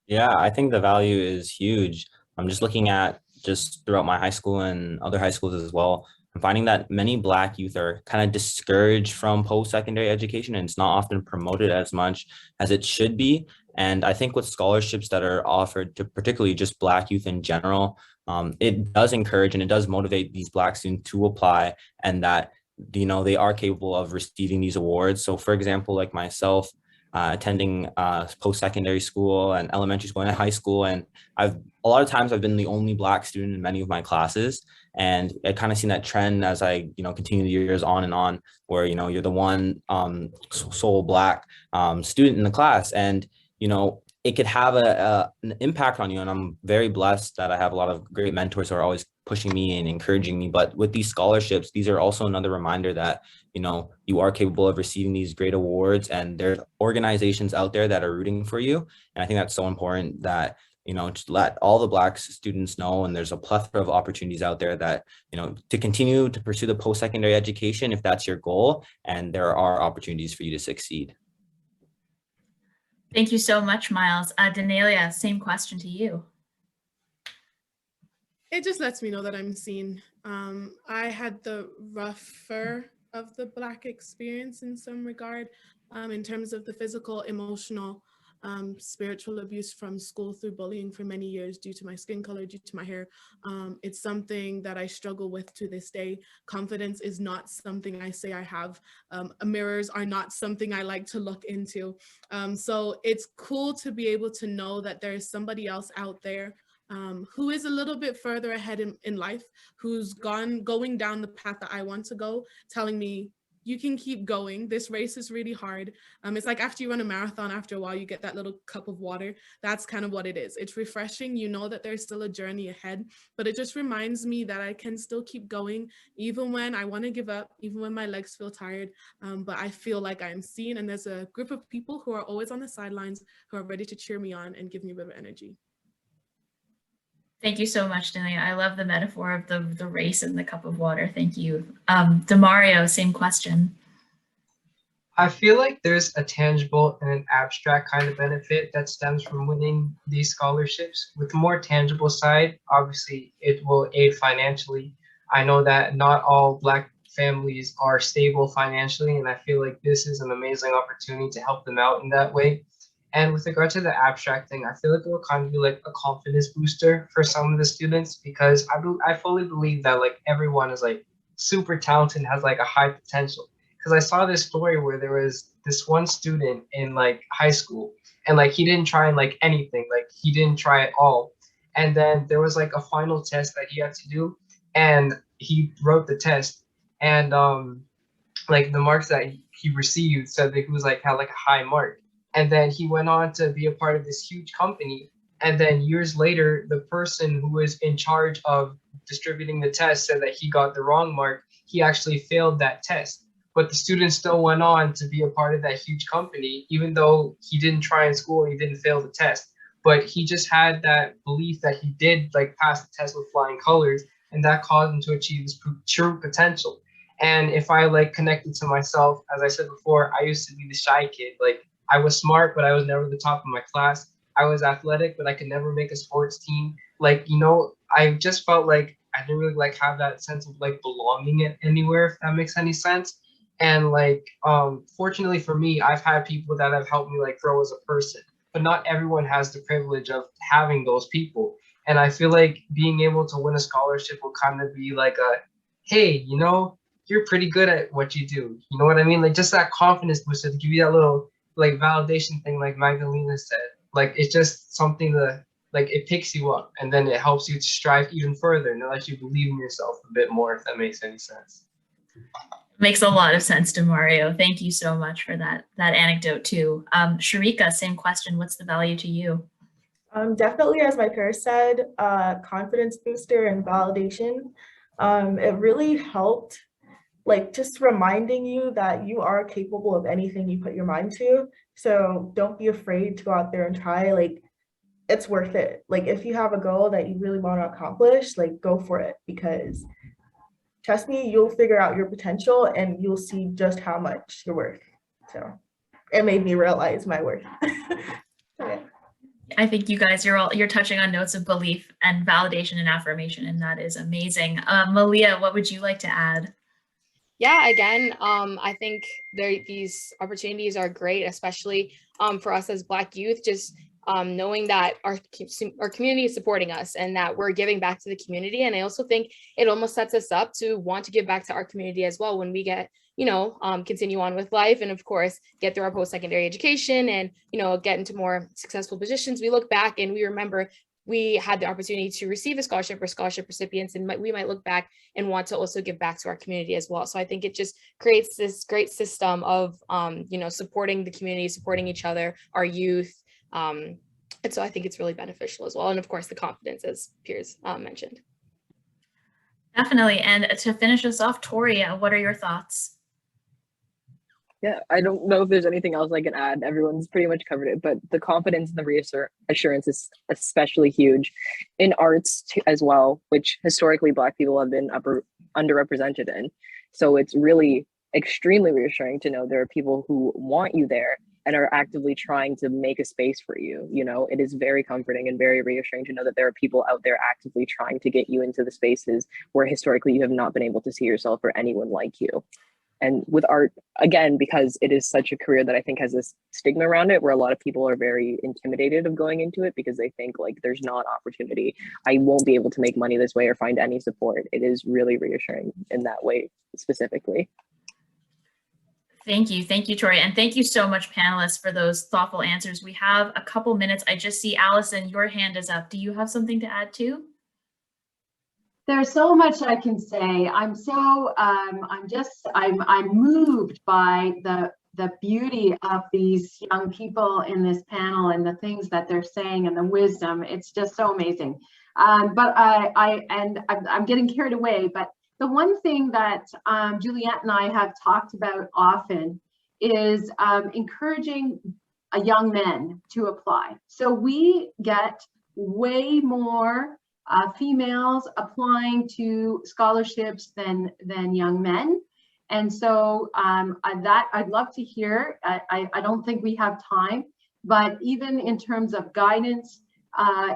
Yeah, I think the value is huge. I'm just looking at just throughout my high school and other high schools as well. I'm finding that many Black youth are kind of discouraged from post-secondary education, and it's not often promoted as much as it should be. And I think with scholarships that are offered to particularly just Black youth in general, it does encourage and it does motivate these Black students to apply, and that, you know, they are capable of receiving these awards. So for example, like myself, attending post-secondary school and elementary school and high school, and a lot of times I've been the only Black student in many of my classes, and I kind of seen that trend as I, you know, continue the years on and on, where, you know, you're the one sole Black student in the class, and, you know, it could have an impact on you. And I'm very blessed that I have a lot of great mentors who are always pushing me and encouraging me. But with these scholarships, these are also another reminder that, you know, you are capable of receiving these great awards, and there's organizations out there that are rooting for you. And I think that's so important that, you know, just let all the Black students know, and there's a plethora of opportunities out there that, you know, to continue to pursue the post-secondary education if that's your goal, and there are opportunities for you to succeed. Thank you so much, Miles. Denelia, same question to you. It just lets me know that I'm seen. I had the rougher of the Black experience in some regard, in terms of the physical, emotional, spiritual abuse from school through bullying for many years due to my skin color, due to my hair. It's something that I struggle with to this day. Confidence is not something I say I have. Mirrors are not something I like to look into. So it's cool to be able to know that there is somebody else out there who is a little bit further ahead in life, who's going down the path that I want to go, telling me, you can keep going. This race is really hard. It's like after you run a marathon, after a while, you get that little cup of water. That's kind of what it is. It's refreshing. You know that there's still a journey ahead, but it just reminds me that I can still keep going, even when I want to give up, even when my legs feel tired. But I feel like I'm seen, and there's a group of people who are always on the sidelines, who are ready to cheer me on and give me a bit of energy. Thank you so much, Denelia. I love the metaphor of the race and the cup of water. Thank you. Demario, same question. I feel like there's a tangible and an abstract kind of benefit that stems from winning these scholarships. With the more tangible side, obviously it will aid financially. I know that not all Black families are stable financially, and I feel like this is an amazing opportunity to help them out in that way. And with regard to the abstract thing, I feel like it will kind of be like a confidence booster for some of the students, because I fully believe that like everyone is like super talented and has like a high potential. Because I saw this story where there was this one student in like high school, and like he didn't try like anything, like he didn't try at all. And then there was like a final test that he had to do, and he wrote the test, and like the marks that he received said that he was like had like a high mark. And then he went on to be a part of this huge company. And then years later, the person who was in charge of distributing the test said that he got the wrong mark. He actually failed that test. But the student still went on to be a part of that huge company, even though he didn't try in school, he didn't fail the test. But he just had that belief that he did like pass the test with flying colors, and that caused him to achieve his true potential. And if I like connected to myself, as I said before, I used to be the shy kid. Like I was smart, but I was never the top of my class. I was athletic, but I could never make a sports team. Like, you know, I just felt like I didn't really like have that sense of like belonging anywhere, if that makes any sense. And like, fortunately for me, I've had people that have helped me like grow as a person, but not everyone has the privilege of having those people. And I feel like being able to win a scholarship will kind of be like a, hey, you know, you're pretty good at what you do. You know what I mean? Like just that confidence booster to give you that little like validation thing, like Magdalena said. Like it's just something that like it picks you up, and then it helps you to strive even further and it lets you believe in yourself a bit more, if that makes any sense. Makes a lot of sense, Demario. Thank you so much for that anecdote too. Sharika, same question. What's the value to you? Definitely, as my peer said, confidence booster and validation. It really helped, like just reminding you that you are capable of anything you put your mind to. So don't be afraid to go out there and try. Like it's worth it. Like if you have a goal that you really want to accomplish, like go for it, because trust me, you'll figure out your potential and you'll see just how much you're worth. So it made me realize my worth. Okay. I think you guys, you're touching on notes of belief and validation and affirmation, and that is amazing. Malia, what would you like to add? Yeah, again, I think these opportunities are great, especially for us as Black youth, just knowing that our community is supporting us and that we're giving back to the community. And I also think it almost sets us up to want to give back to our community as well when we get, you know, continue on with life and of course, get through our post-secondary education and, you know, get into more successful positions. We look back and we remember we had the opportunity to receive a scholarship or scholarship recipients, and we might look back and want to also give back to our community as well. So I think it just creates this great system of, you know, supporting the community, supporting each other, our youth. And so I think it's really beneficial as well. And of course, the confidence, as peers mentioned. Definitely. And to finish us off, Tori, what are your thoughts? Yeah, I don't know if there's anything else I can add. Everyone's pretty much covered it, but the confidence and the reassurance is especially huge in arts as well, which historically Black people have been underrepresented in. So it's really extremely reassuring to know there are people who want you there and are actively trying to make a space for you. You know, it is very comforting and very reassuring to know that there are people out there actively trying to get you into the spaces where historically you have not been able to see yourself or anyone like you. And with art, again, because it is such a career that I think has this stigma around it, where a lot of people are very intimidated of going into it because they think like there's not opportunity. I won't be able to make money this way or find any support. It is really reassuring in that way specifically. Thank you, Tori, and thank you so much, panelists, for those thoughtful answers. We have a couple minutes. I just see Allison, your hand is up. Do you have something to add too? There's so much I can say. I'm moved by the beauty of these young people in this panel and the things that they're saying and the wisdom. It's just so amazing. But I'm getting carried away. But the one thing that Juliette and I have talked about often is encouraging young men to apply. So we get way more females applying to scholarships than young men. And so I'd love to hear. I don't think we have time, but even in terms of guidance,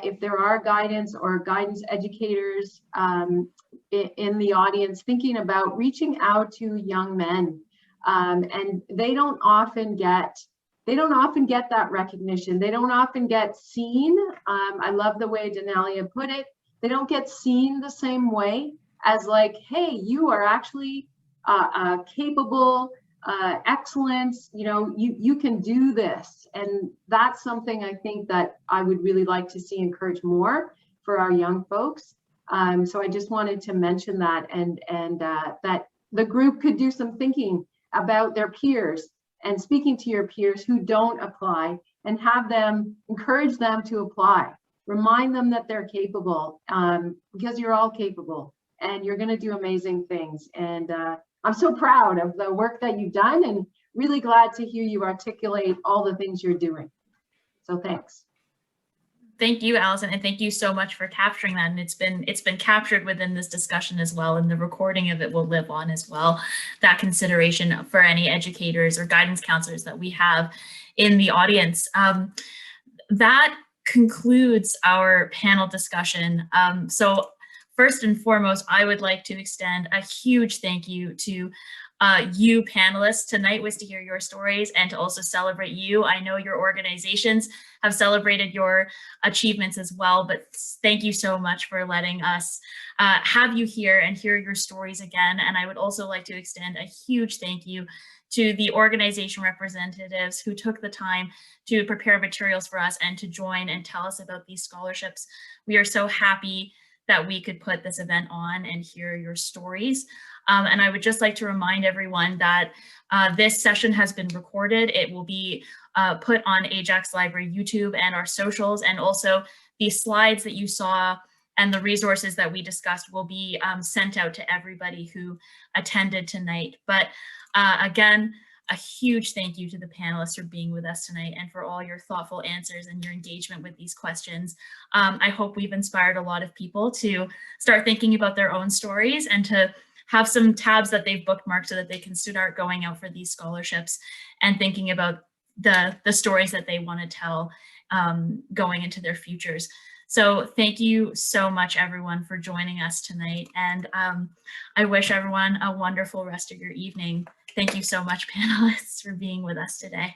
if there are guidance or guidance educators in the audience thinking about reaching out to young men, and they don't often get that recognition. They don't often get seen. I love the way Denelia put it. They don't get seen the same way as like, hey, you are actually capable, excellent, you know, you can do this. And that's something I think that I would really like to see encourage more for our young folks. So I just wanted to mention that, and that the group could do some thinking about their peers and speaking to your peers who don't apply, and have them encourage them to apply. Remind them that they're capable, because you're all capable and you're going to do amazing things. And I'm so proud of the work that you've done, and really glad to hear you articulate all the things you're doing. So thanks. Thank you, Allison, and thank you so much for capturing that. And it's been captured within this discussion as well, and the recording of it will live on as well. That consideration for any educators or guidance counselors that we have in the audience. That concludes our panel discussion. So first and foremost, I would like to extend a huge thank you to you panelists. Tonight was to hear your stories and to also celebrate you. I know your organizations have celebrated your achievements as well, but thank you so much for letting us have you here and hear your stories again. And I would also like to extend a huge thank you to the organization representatives who took the time to prepare materials for us and to join and tell us about these scholarships. We are so happy that we could put this event on and hear your stories. And I would just like to remind everyone that this session has been recorded. It will be put on Ajax Library YouTube and our socials, and also the slides that you saw and the resources that we discussed will be sent out to everybody who attended tonight. But again, a huge thank you to the panelists for being with us tonight and for all your thoughtful answers and your engagement with these questions. I hope we've inspired a lot of people to start thinking about their own stories and to have some tabs that they've bookmarked so that they can start going out for these scholarships and thinking about the stories that they want to tell going into their futures. So thank you so much, everyone, for joining us tonight. And I wish everyone a wonderful rest of your evening. Thank you so much, panelists, for being with us today.